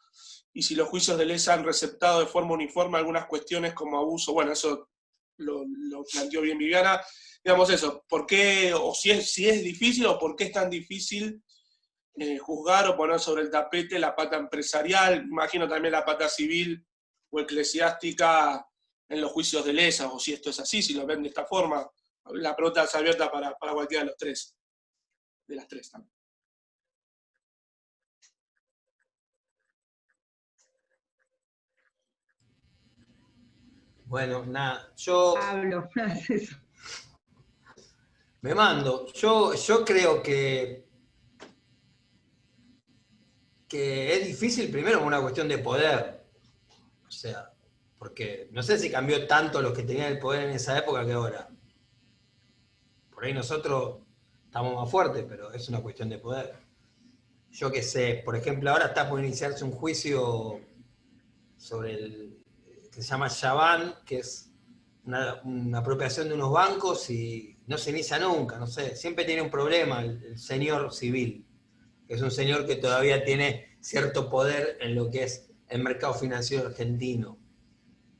y si los juicios de lesa han receptado de forma uniforme algunas cuestiones como abuso. Bueno, eso lo planteó bien Viviana. Digamos eso, ¿por qué, o si es difícil, o por qué es tan difícil juzgar o poner sobre el tapete la pata empresarial, imagino también la pata civil o eclesiástica en los juicios de lesa, o si esto es así, si lo ven de esta forma? La pregunta es abierta para cualquiera de los tres. De las tres también.
Bueno, nada, yo
Pablo, haces.
me mando. Yo creo que es difícil primero por una cuestión de poder. O sea, porque no sé si cambió tanto los que tenían el poder en esa época que ahora. Por ahí nosotros estamos más fuertes, pero es una cuestión de poder. Yo qué sé, por ejemplo, ahora está por iniciarse un juicio sobre el que se llama Chaban, que es una apropiación de unos bancos y no se inicia nunca, no sé, siempre tiene un problema el señor civil, que es un señor que todavía tiene cierto poder en lo que es el mercado financiero argentino.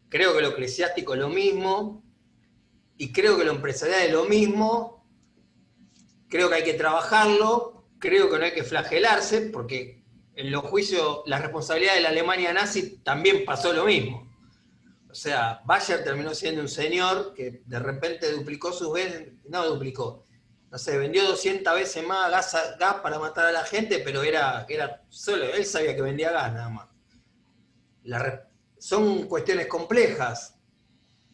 Creo que lo eclesiástico es lo mismo, y creo que lo empresarial es lo mismo. Creo que hay que trabajarlo, creo que no hay que flagelarse, porque en los juicios, la responsabilidad de la Alemania nazi también pasó lo mismo. O sea, Bayer terminó siendo un señor que de repente duplicó sus ventas, no duplicó, no sé, vendió 200 veces más gas para matar a la gente, pero era solo, él sabía que vendía gas nada más. Son cuestiones complejas.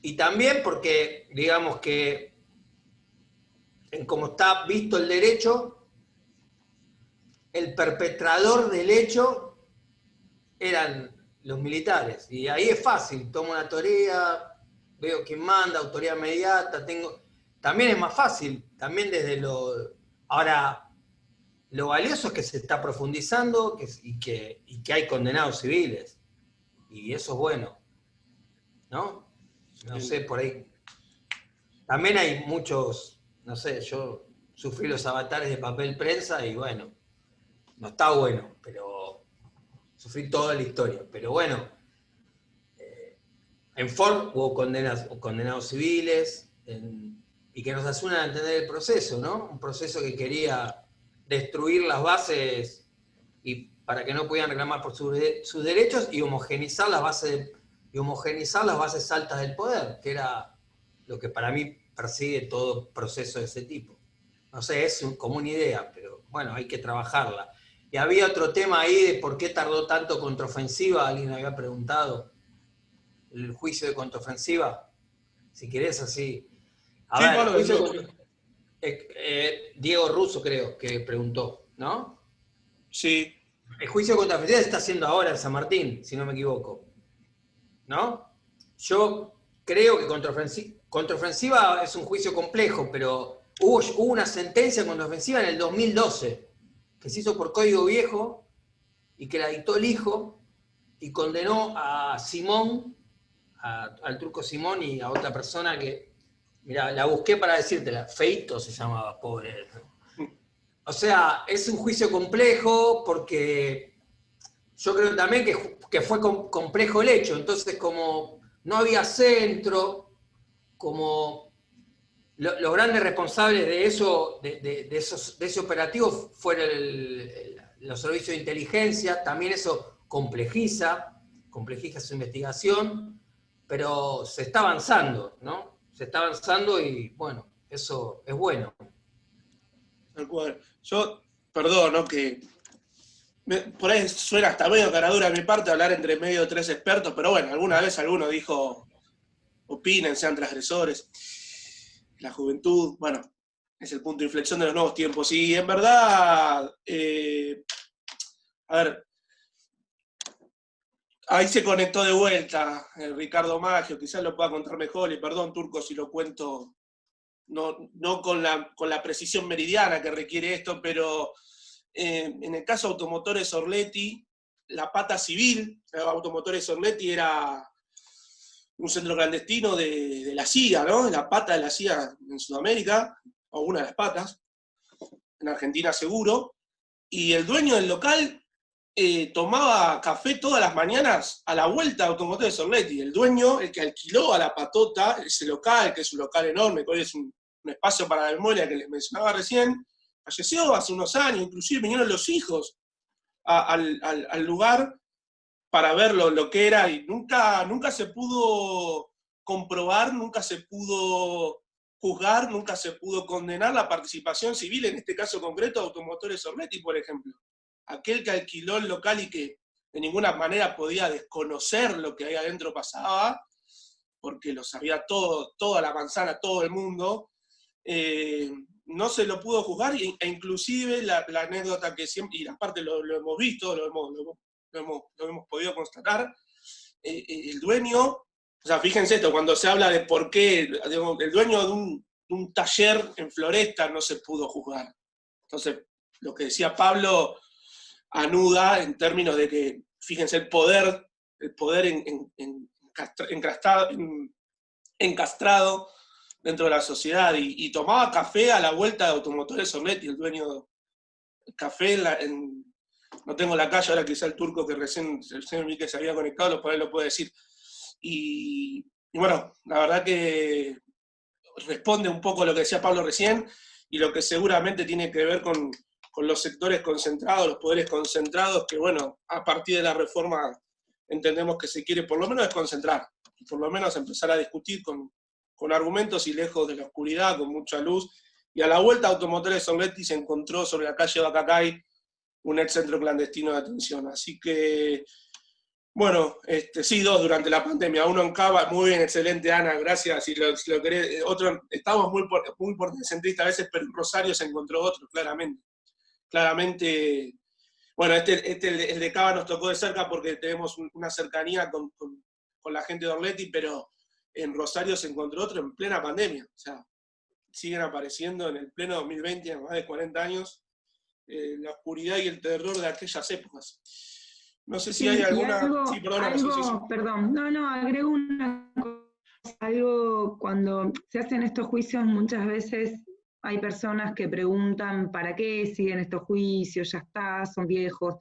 Y también porque, digamos que, en cómo está visto el derecho, el perpetrador del hecho eran los militares. Y ahí es fácil, tomo una teoría, veo quién manda, autoridad inmediata, también es más fácil, también desde lo... Ahora, lo valioso es que se está profundizando y que hay condenados civiles. Y eso es bueno, ¿no? No sé, por ahí. También hay muchos, no sé, yo sufrí los avatares de papel prensa y bueno, no está bueno, pero sufrí toda la historia. Pero bueno, en Ford hubo condenados civiles y que nos ayudan a entender el proceso, ¿no? Un proceso que quería destruir las bases y para que no pudieran reclamar por sus derechos y homogeneizar las bases altas del poder, que era lo que para mí persigue todo proceso de ese tipo. No sé, es como una idea, pero bueno, hay que trabajarla. Y había otro tema ahí de por qué tardó tanto contraofensiva, alguien había preguntado, el juicio de contraofensiva, si querés así. A ver,
Pablo,
el juicio Diego Russo creo que preguntó, ¿no?
Sí.
El juicio de contraofensiva se está haciendo ahora en San Martín, si no me equivoco, ¿no? Yo creo que contraofensiva es un juicio complejo, pero hubo una sentencia contraofensiva en el 2012, que se hizo por código viejo y que la dictó el hijo y condenó a Simón, al turco Simón y a otra persona que, mira, la busqué para decírtela, Feito se llamaba, pobre. O sea, es un juicio complejo porque yo creo también que fue complejo el hecho, entonces como no había centro, como los grandes responsables de eso, de ese operativo fueron los servicios de inteligencia, también eso complejiza su investigación, pero se está avanzando, ¿no? Se está avanzando y bueno, eso es bueno.
Tal cual. Yo, perdón, ¿no? Que por ahí suena hasta medio caradura de mi parte hablar entre medio de tres expertos, pero bueno, alguna vez alguno dijo, opinen, sean transgresores. La juventud, bueno, es el punto de inflexión de los nuevos tiempos. Y en verdad, a ver, ahí se conectó de vuelta Ricardo Maggio, quizás lo pueda contar mejor, y perdón, Turco, si lo cuento no con la precisión meridiana que requiere esto, pero en el caso de Automotores Orletti, la pata civil, Automotores Orletti era un centro clandestino de la CIA, ¿no? La pata de la CIA en Sudamérica, o una de las patas, en Argentina seguro, y el dueño del local tomaba café todas las mañanas a la vuelta de Automotores Orletti. El dueño, el que alquiló a la patota ese local, que es un local enorme, que hoy es un espacio para la memoria que les mencionaba recién, falleció hace unos años, inclusive vinieron los hijos al lugar para ver lo que era, y nunca se pudo comprobar, nunca se pudo juzgar, nunca se pudo condenar la participación civil, en este caso concreto de Automotores Orletti, por ejemplo. Aquel que alquiló el local y que de ninguna manera podía desconocer lo que ahí adentro pasaba, porque lo sabía toda la manzana, todo el mundo, no se lo pudo juzgar, e inclusive la anécdota que siempre, y aparte lo hemos visto, lo hemos podido constatar, el dueño, o sea, fíjense esto, cuando se habla de por qué el dueño de un taller en Floresta no se pudo juzgar. Entonces, lo que decía Pablo anuda en términos de que, fíjense, el poder encastrado dentro de la sociedad, y tomaba café a la vuelta de Automotores Orletti, el dueño del café no tengo la calle, ahora quizá el Turco que recién vi que se había conectado, por ahí lo puede decir. Y bueno, la verdad que responde un poco a lo que decía Pablo recién, y lo que seguramente tiene que ver con con los sectores concentrados, los poderes concentrados, que bueno, a partir de la reforma entendemos que se quiere por lo menos desconcentrar, por lo menos empezar a discutir con argumentos y lejos de la oscuridad, con mucha luz. Y a la vuelta Automotores Orletti se encontró sobre la calle Bacacay un ex centro clandestino de detención. Así que, bueno, sí, 2 durante la pandemia, uno en Cava, muy bien, excelente, Ana, gracias, si lo querés, otro, estamos muy por centrista a veces, pero en Rosario se encontró otro, claramente, bueno, el de Cava nos tocó de cerca porque tenemos una cercanía con la gente de Orletti, pero en Rosario se encontró otro en plena pandemia, o sea, siguen apareciendo en el pleno 2020, más de 40 años, la oscuridad y el terror de aquellas épocas. No sé si hay alguna...
Sí, perdona, sí. Perdón, no, agrego una cosa, algo cuando se hacen estos juicios muchas veces hay personas que preguntan ¿para qué siguen estos juicios? Ya está, son viejos,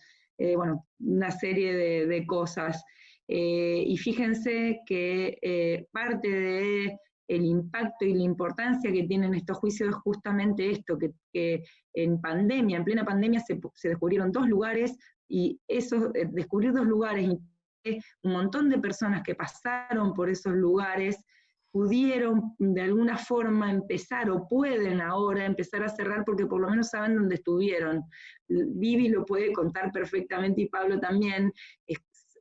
bueno, una serie de cosas. Y fíjense que parte del impacto y la importancia que tienen estos juicios es justamente esto, que en plena pandemia se descubrieron 2 lugares, y eso, descubrir 2 lugares, un montón de personas que pasaron por esos lugares, pudieron de alguna forma empezar, o pueden ahora empezar a cerrar, porque por lo menos saben dónde estuvieron. Vivi lo puede contar perfectamente, y Pablo también,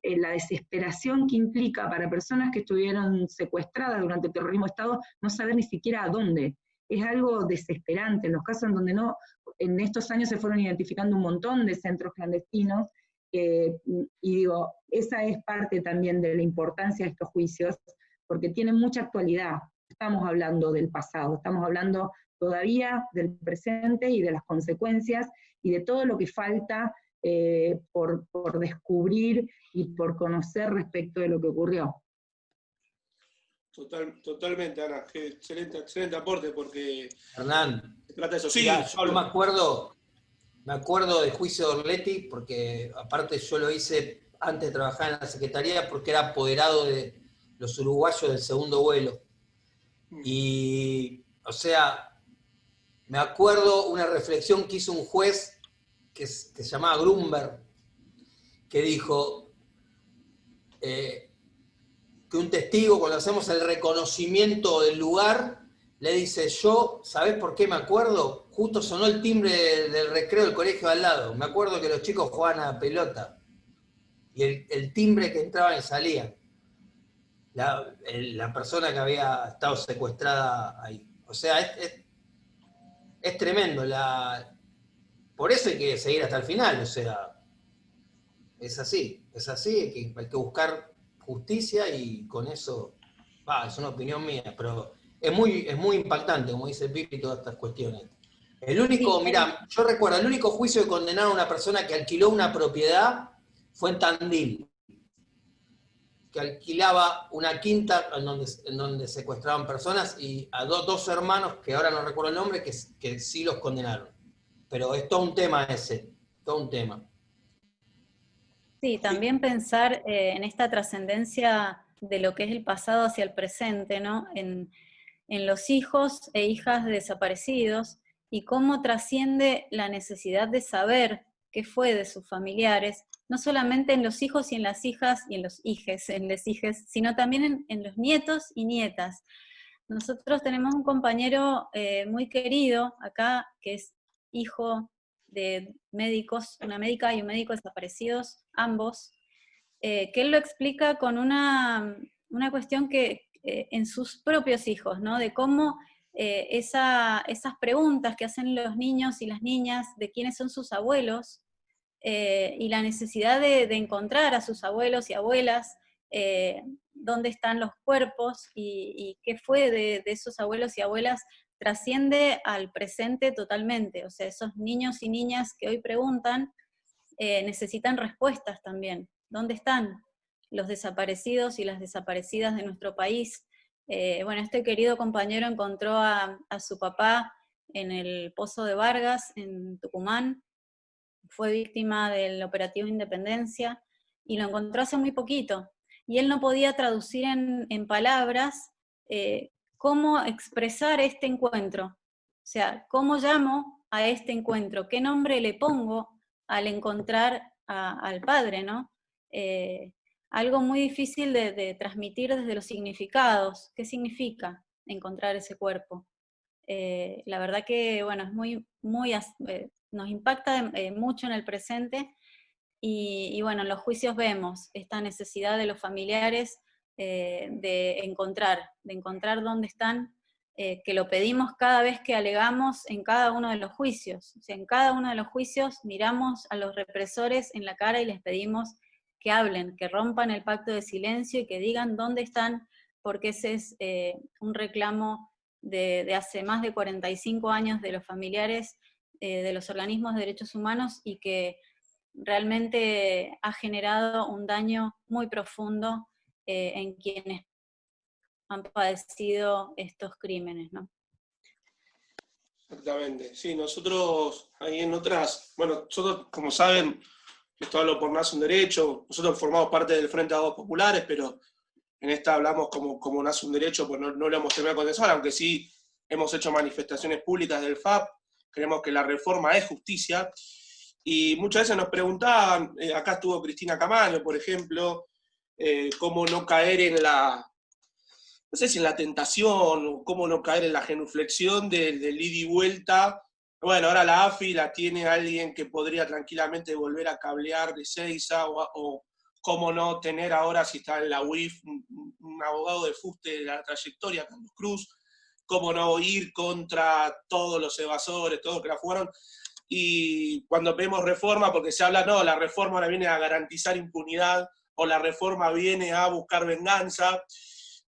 la desesperación que implica para personas que estuvieron secuestradas durante el terrorismo de Estado, no saber ni siquiera a dónde. Es algo desesperante, en los casos en donde en estos años se fueron identificando un montón de centros clandestinos, y digo, esa es parte también de la importancia de estos juicios, porque tienen mucha actualidad. Estamos hablando del pasado, estamos hablando todavía del presente y de las consecuencias, y de todo lo que falta por descubrir y por conocer respecto de lo que ocurrió.
Totalmente, Ana, qué excelente aporte, porque
Hernán,
se trata de eso. Sí,
mirá, yo me acuerdo del juicio de Orletti, porque aparte yo lo hice antes de trabajar en la Secretaría, porque era apoderado de los uruguayos del segundo vuelo. Y, o sea, me acuerdo una reflexión que hizo un juez que se llamaba Grunberg, que dijo que un testigo, cuando hacemos el reconocimiento del lugar, le dice, yo, ¿sabés por qué me acuerdo? Justo sonó el timbre del recreo del colegio de al lado. Me acuerdo que los chicos jugaban a la pelota. Y el timbre que entraban y salían. La persona que había estado secuestrada ahí. O sea, es tremendo. Por eso hay que seguir hasta el final. O sea, es así, hay que buscar justicia, y con eso, es una opinión mía, pero es muy impactante, como dice Pipi, todas estas cuestiones. El único, mirá, yo recuerdo, el único juicio de condenar a una persona que alquiló una propiedad fue en Tandil, que alquilaba una quinta en donde secuestraban personas, y a dos hermanos, que ahora no recuerdo el nombre, que sí los condenaron. Pero es todo un tema ese, todo un tema.
Sí, también pensar en esta trascendencia de lo que es el pasado hacia el presente, ¿no? En los hijos e hijas de desaparecidos, y cómo trasciende la necesidad de saber qué fue de sus familiares, no solamente en los hijos y en las hijas, y en los hijes, sino también en los nietos y nietas. Nosotros tenemos un compañero muy querido acá, que es hijo de médicos, una médica y un médico desaparecidos, ambos, que él lo explica con una cuestión que en sus propios hijos, ¿no? De cómo esas preguntas que hacen los niños y las niñas de quiénes son sus abuelos, y la necesidad de encontrar a sus abuelos y abuelas, dónde están los cuerpos y qué fue de esos abuelos y abuelas, trasciende al presente totalmente. O sea, esos niños y niñas que hoy preguntan necesitan respuestas también. ¿Dónde están los desaparecidos y las desaparecidas de nuestro país? Bueno, este querido compañero encontró a su papá en el Pozo de Vargas, en Tucumán. Fue víctima del operativo Independencia, y lo encontró hace muy poquito. Y él no podía traducir en palabras cómo expresar este encuentro. O sea, ¿cómo llamo a este encuentro? ¿Qué nombre le pongo al encontrar al padre, ¿no? Algo muy difícil de transmitir desde los significados. ¿Qué significa encontrar ese cuerpo? La verdad que, bueno, es nos impacta mucho en el presente y bueno, en los juicios vemos esta necesidad de los familiares de encontrar dónde están, que lo pedimos cada vez que alegamos en cada uno de los juicios. O sea, en cada uno de los juicios miramos a los represores en la cara y les pedimos que hablen, que rompan el pacto de silencio y que digan dónde están, porque ese es un reclamo de hace más de 45 años de los familiares de los organismos de derechos humanos y que realmente ha generado un daño muy profundo en quienes han padecido estos crímenes, ¿no?
Exactamente, sí, nosotros ahí en otras, bueno, nosotros como saben, esto hablo por Nace un Derecho, nosotros formamos parte del Frente de Abogados Populares, pero en esta hablamos como Nace un Derecho, pues no lo hemos terminado de condensar, aunque sí hemos hecho manifestaciones públicas del FAP, creemos que la reforma es justicia, y muchas veces nos preguntaban, acá estuvo Cristina Camaño, por ejemplo, cómo no caer en no sé si en la tentación, o cómo no caer en la genuflexión del ida y vuelta. Bueno, ahora la AFI la tiene alguien que podría tranquilamente volver a cablear de Seiza, o cómo no tener ahora, si está en la UIF, un abogado de fuste de la trayectoria, Carlos Cruz, cómo no ir contra todos los evasores, todos que la fueron. Y cuando vemos reforma, porque se habla, no, la reforma ahora viene a garantizar impunidad, o la reforma viene a buscar venganza,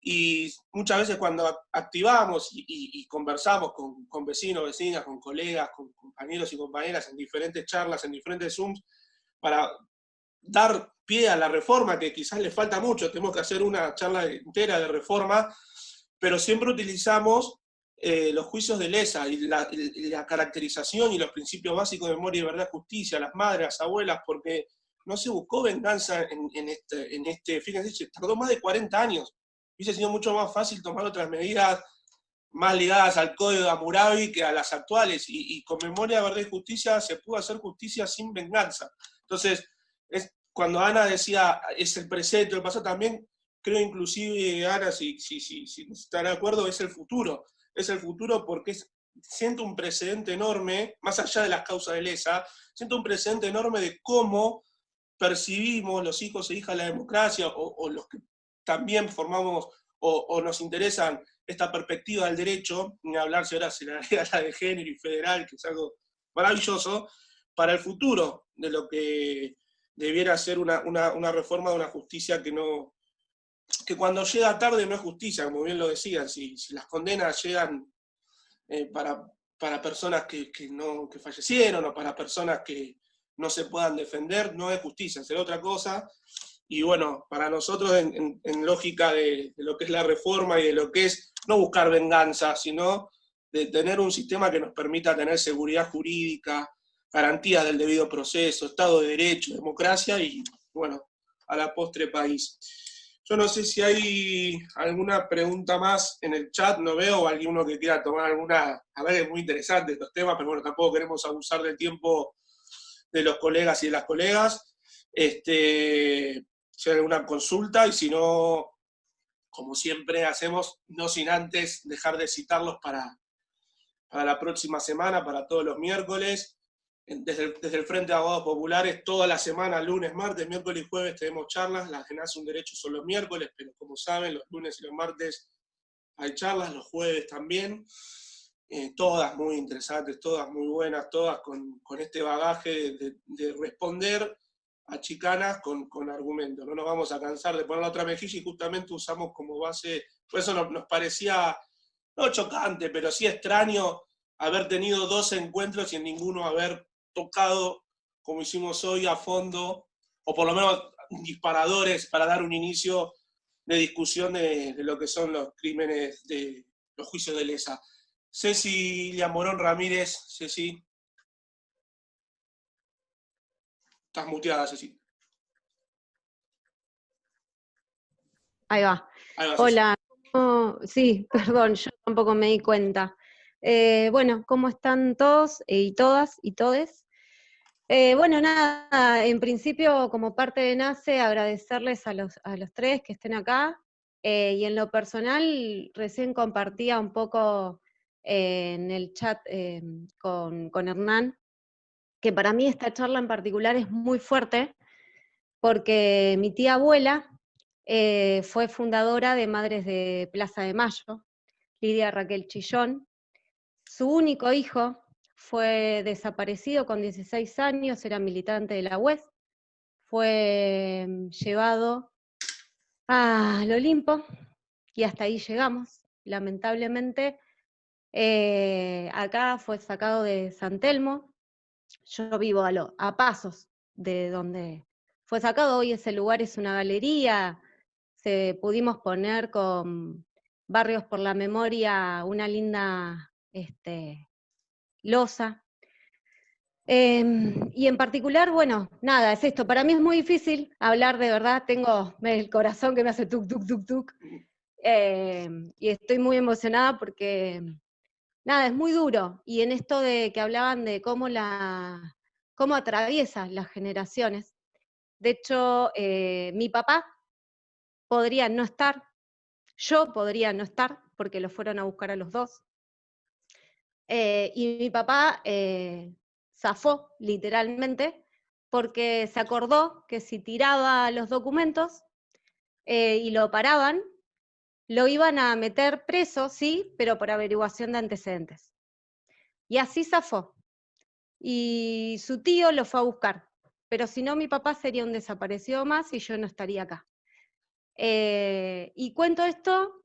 y muchas veces cuando activamos y conversamos con vecinos, vecinas, con colegas, con compañeros y compañeras en diferentes charlas, en diferentes Zooms, para dar pie a la reforma, que quizás le falta mucho, tenemos que hacer una charla entera de reforma, pero siempre utilizamos los juicios de lesa y la caracterización y los principios básicos de memoria y verdad, justicia, las madres, las abuelas, porque no se buscó venganza fíjense, tardó más de 40 años. Hubiese sido mucho más fácil tomar otras medidas más ligadas al Código de Hammurabi que a las actuales, y con memoria, verdad y justicia se pudo hacer justicia sin venganza. Entonces, cuando Ana decía, es el presente, el pasado, también creo inclusive, Ana, si está de acuerdo, es el futuro porque siento un precedente enorme, más allá de las causas de lesa, siento un precedente enorme de cómo percibimos los hijos e hijas de la democracia, o los que también formamos o nos interesan esta perspectiva del derecho, ni hablar si ahora se le agrega la de género y federal, que es algo maravilloso, para el futuro de lo que debiera ser una reforma de una justicia que cuando llega tarde no es justicia, como bien lo decían, si las condenas llegan para personas que fallecieron, o para personas que no se puedan defender, no es justicia, será otra cosa. Y bueno, para nosotros en lógica de lo que es la reforma y de lo que es no buscar venganza, sino de tener un sistema que nos permita tener seguridad jurídica, garantía del debido proceso, Estado de Derecho, democracia y, bueno, a la postre país. Yo no sé si hay alguna pregunta más en el chat, no veo, o alguno que quiera tomar alguna. A ver, es muy interesante estos temas, pero bueno, tampoco queremos abusar del tiempo de los colegas y de las colegas. Si hay alguna consulta, y si no, como siempre hacemos, no sin antes dejar de citarlos para la próxima semana, para todos los miércoles. Desde el Frente de Abogados Populares, toda la semana, lunes, martes, miércoles y jueves tenemos charlas. Las de Nace un Derecho son los miércoles, pero como saben, los lunes y los martes hay charlas, los jueves también. Todas muy interesantes, todas muy buenas, todas con este bagaje de responder a chicanas con argumentos. No nos vamos a cansar de poner la otra mejilla, y justamente usamos como base, por eso nos parecía, no chocante, pero sí extraño haber tenido 2 encuentros y en ninguno haber tocado, como hicimos hoy, a fondo, o por lo menos disparadores para dar un inicio de discusión de lo que son los crímenes de los juicios de lesa. Cecilia Morón Ramírez, Ceci. Estás muteada, Ceci.
Ahí va.
Ahí va,
Hola. Oh, sí, perdón, yo tampoco me di cuenta. Bueno, ¿cómo están todos y todas y todes? Bueno, nada, en principio, como parte de NACE, agradecerles a los tres que estén acá, y en lo personal, recién compartía un poco en el chat con Hernán, que para mí esta charla en particular es muy fuerte, porque mi tía abuela fue fundadora de Madres de Plaza de Mayo, Lidia Raquel Chillón. Su único hijo fue desaparecido con 16 años, era militante de la UES, fue llevado al Olimpo y hasta ahí llegamos. Lamentablemente, acá fue sacado de San Telmo. Yo vivo a pasos de donde fue sacado. Hoy ese lugar es una galería. Pudimos poner con Barrios por la Memoria una linda losa. Y en particular, bueno, nada, es esto. Para mí es muy difícil hablar de verdad. Tengo el corazón que me hace tuk, tuk, tuk, tuk. Y estoy muy emocionada porque, nada, es muy duro. Y en esto de que hablaban de cómo atraviesa las generaciones. De hecho, mi papá podría no estar, yo podría no estar, porque lo fueron a buscar a los dos. Y mi papá zafó, literalmente, porque se acordó que si tiraba los documentos y lo paraban, lo iban a meter preso, sí, pero por averiguación de antecedentes. Y así zafó. Y su tío lo fue a buscar. Pero si no, mi papá sería un desaparecido más y yo no estaría acá. Y cuento esto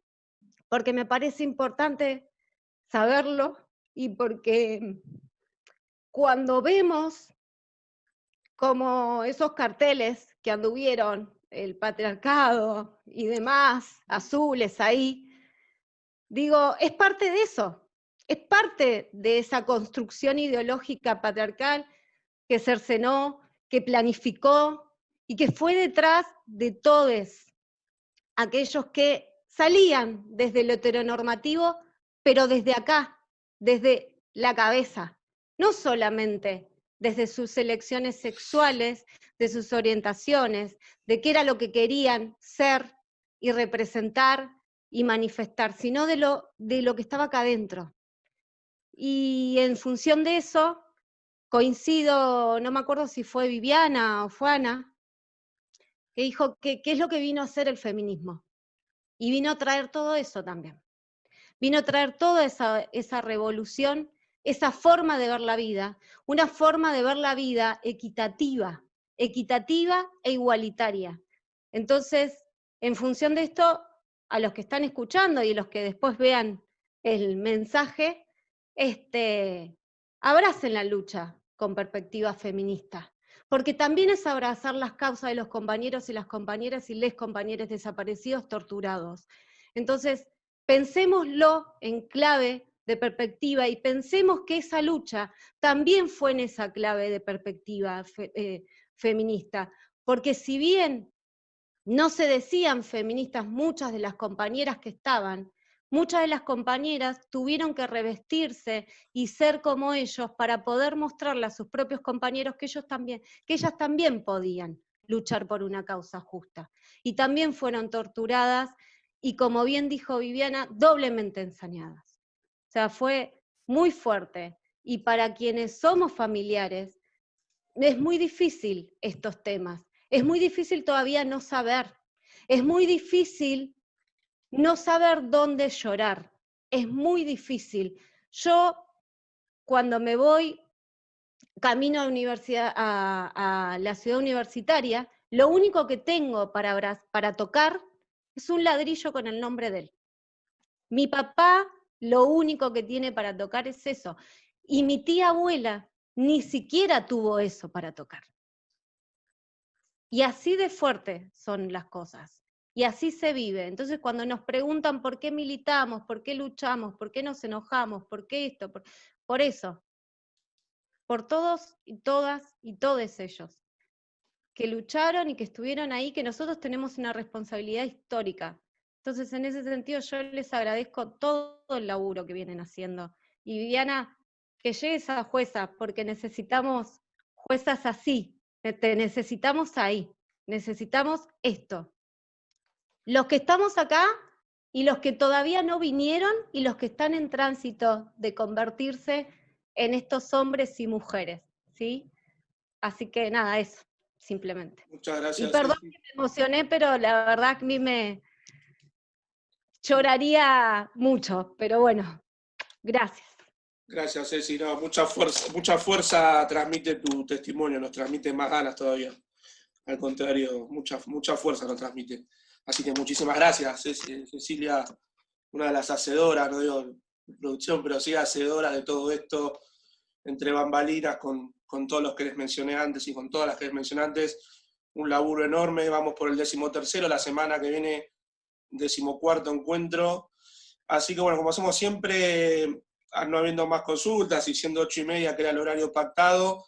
porque me parece importante saberlo y porque cuando vemos como esos carteles que anduvieron, el patriarcado y demás, azules ahí, digo, es parte de eso, es parte de esa construcción ideológica patriarcal que cercenó, que planificó y que fue detrás de todos aquellos que salían desde lo heteronormativo, pero desde acá, desde la cabeza, no solamente desde sus elecciones sexuales, de sus orientaciones, de qué era lo que querían ser y representar y manifestar, sino de lo que estaba acá adentro. Y en función de eso, coincido, no me acuerdo si fue Viviana o fue Ana, que dijo que qué es lo que vino a hacer el feminismo. Y vino a traer todo eso también. Vino a traer toda esa revolución, esa forma de ver la vida, una forma de ver la vida equitativa e igualitaria. Entonces, en función de esto, a los que están escuchando y a los que después vean el mensaje, abracen la lucha con perspectiva feminista, porque también es abrazar las causas de los compañeros y las compañeras y les compañeros desaparecidos, torturados. Entonces, pensémoslo en clave de perspectiva y pensemos que esa lucha también fue en esa clave de perspectiva feminista, porque si bien no se decían feministas muchas de las compañeras que estaban, muchas de las compañeras tuvieron que revestirse y ser como ellos para poder mostrarle a sus propios compañeros que ellas también podían luchar por una causa justa. Y también fueron torturadas y, como bien dijo Viviana, doblemente ensañadas. O sea, fue muy fuerte. Y para quienes somos familiares, es muy difícil estos temas. Es muy difícil todavía no saber. Es muy difícil no saber dónde llorar. Es muy difícil. Yo, cuando me voy camino a la ciudad universitaria, lo único que tengo para tocar es un ladrillo con el nombre de él. Mi papá lo único que tiene para tocar es eso. Y mi tía abuela ni siquiera tuvo eso para tocar. Y así de fuerte son las cosas. Y así se vive. Entonces, cuando nos preguntan por qué militamos, por qué luchamos, por qué nos enojamos, por qué esto, por eso. Por todos y todas y todos ellos que lucharon y que estuvieron ahí, que nosotros tenemos una responsabilidad histórica. Entonces, en ese sentido, yo les agradezco todo el laburo que vienen haciendo Y Viviana, que llegue esa jueza, porque necesitamos juezas así, te necesitamos ahí, necesitamos esto. Los que estamos acá y los que todavía no vinieron y los que están en tránsito de convertirse en estos hombres y mujeres, ¿sí? Así que nada, eso, simplemente.
Muchas gracias.
Y perdón
Ceci.
que me emocioné, pero la verdad que a mí me lloraría mucho, pero bueno, gracias.
Gracias, Ceci. No, mucha fuerza transmite tu testimonio, nos transmite más ganas todavía. Al contrario, mucha fuerza nos transmite. Así que muchísimas gracias, Cecilia, una de las hacedoras, no digo de producción, pero sí hacedora de todo esto, entre bambalinas, con todos los que les mencioné antes y con todas las que les mencioné antes. Un laburo enorme, vamos por el 13º, la semana que viene, 14º encuentro. Así que bueno, como hacemos siempre, no habiendo más consultas y siendo 8:30, que era el horario pactado,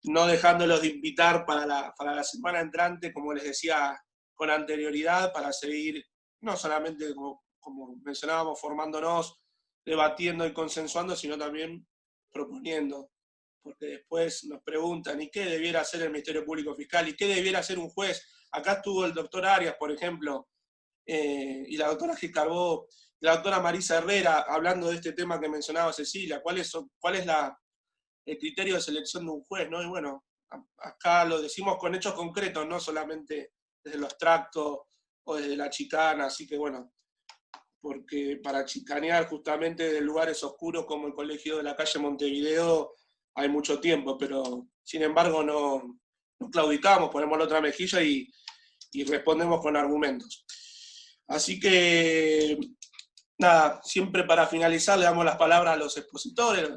no dejándolos de invitar para la semana entrante, como les decía con anterioridad, para seguir, no solamente como mencionábamos, formándonos, debatiendo y consensuando, sino también proponiendo. Porque después nos preguntan, ¿y qué debiera hacer el Ministerio Público Fiscal? ¿Y qué debiera hacer un juez? Acá estuvo el doctor Arias, por ejemplo, y la doctora Giscarbó, la doctora Marisa Herrera, hablando de este tema que mencionaba Cecilia, ¿cuál es el criterio de selección de un juez? ¿No? Y bueno, acá lo decimos con hechos concretos, no solamente desde lo abstracto o desde la chicana, así que bueno, porque para chicanear justamente de lugares oscuros como el Colegio de la Calle Montevideo hay mucho tiempo, pero sin embargo no claudicamos, ponemos la otra mejilla y respondemos con argumentos. Así que, nada, siempre para finalizar le damos las palabras a los expositores,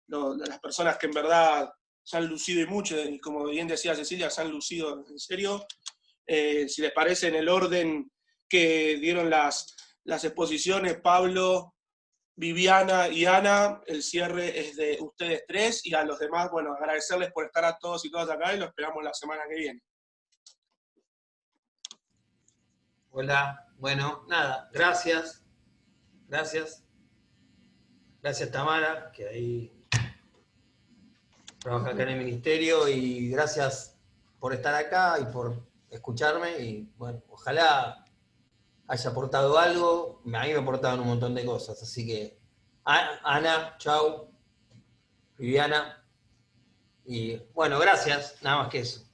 las personas que en verdad se han lucido y mucho, y como bien decía Cecilia, se han lucido en serio. Si les parece, en el orden que dieron las exposiciones, Pablo, Viviana y Ana, el cierre es de ustedes tres, y a los demás, bueno, agradecerles por estar a todos y todas acá, y los esperamos la semana que viene.
Hola, bueno, nada, gracias. Gracias Tamara, que ahí trabaja acá en el ministerio, y gracias por estar acá y por escucharme, y bueno, ojalá haya aportado algo. A mí me aportaron un montón de cosas, así que Ana, chau, Viviana, y bueno, gracias, nada más que eso.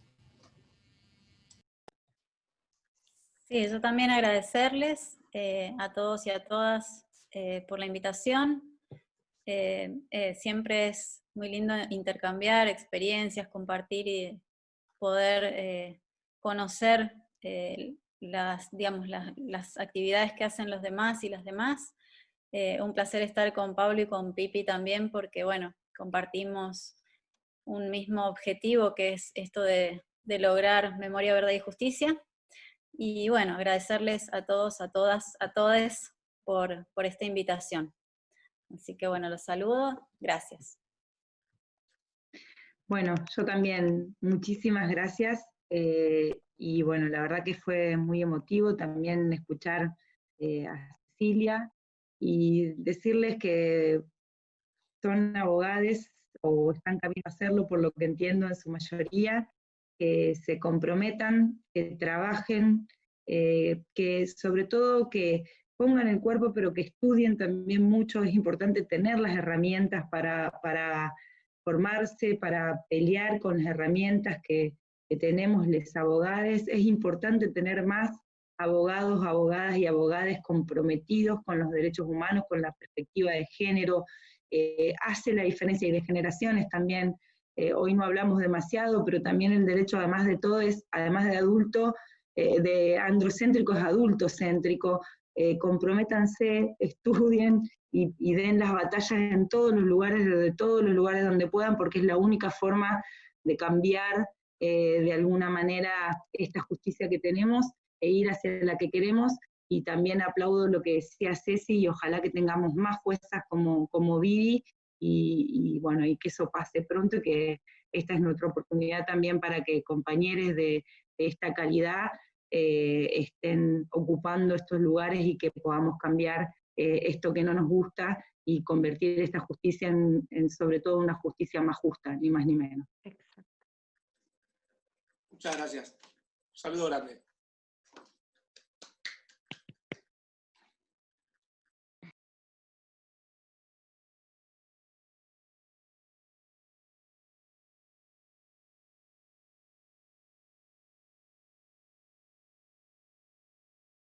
Sí, yo también agradecerles a todos y a todas por la invitación. Siempre es muy lindo intercambiar experiencias, compartir y poder conocer digamos, las actividades que hacen los demás y las demás. Un placer estar con Pablo y con Pipi también, porque bueno, compartimos un mismo objetivo, que es esto de lograr memoria, verdad y justicia. Y bueno, agradecerles a todos, a todas, a todes por esta invitación. Así que bueno, los saludo, gracias.
Bueno, yo también, muchísimas gracias. Y bueno, la verdad que fue muy emotivo también escuchar a Cecilia y decirles que son abogados o están camino a hacerlo, por lo que entiendo en su mayoría, que se comprometan, que trabajen, que sobre todo que pongan el cuerpo, pero que estudien también mucho. Es importante tener las herramientas para formarse, para pelear con las herramientas que tenemos los abogados. Es importante tener más abogados, abogadas y abogades comprometidos con los derechos humanos, con la perspectiva de género. Hace la diferencia, y de generaciones también. Hoy no hablamos demasiado, pero también el derecho, además de todo, es, además de adulto, de androcéntrico, es adultocéntrico. Comprométanse, estudien y den las batallas en todos los lugares, de todos los lugares donde puedan, porque es la única forma de cambiar de alguna manera esta justicia que tenemos e ir hacia la que queremos. Y también aplaudo lo que decía Ceci, y ojalá que tengamos más juezas como Vivi, y bueno, y que eso pase pronto, y que esta es nuestra oportunidad también para que compañeros de esta calidad estén ocupando estos lugares y que podamos cambiar esto que no nos gusta y convertir esta justicia en sobre todo una justicia más justa, ni más ni menos.
Exacto.
Muchas gracias. Un saludo grande.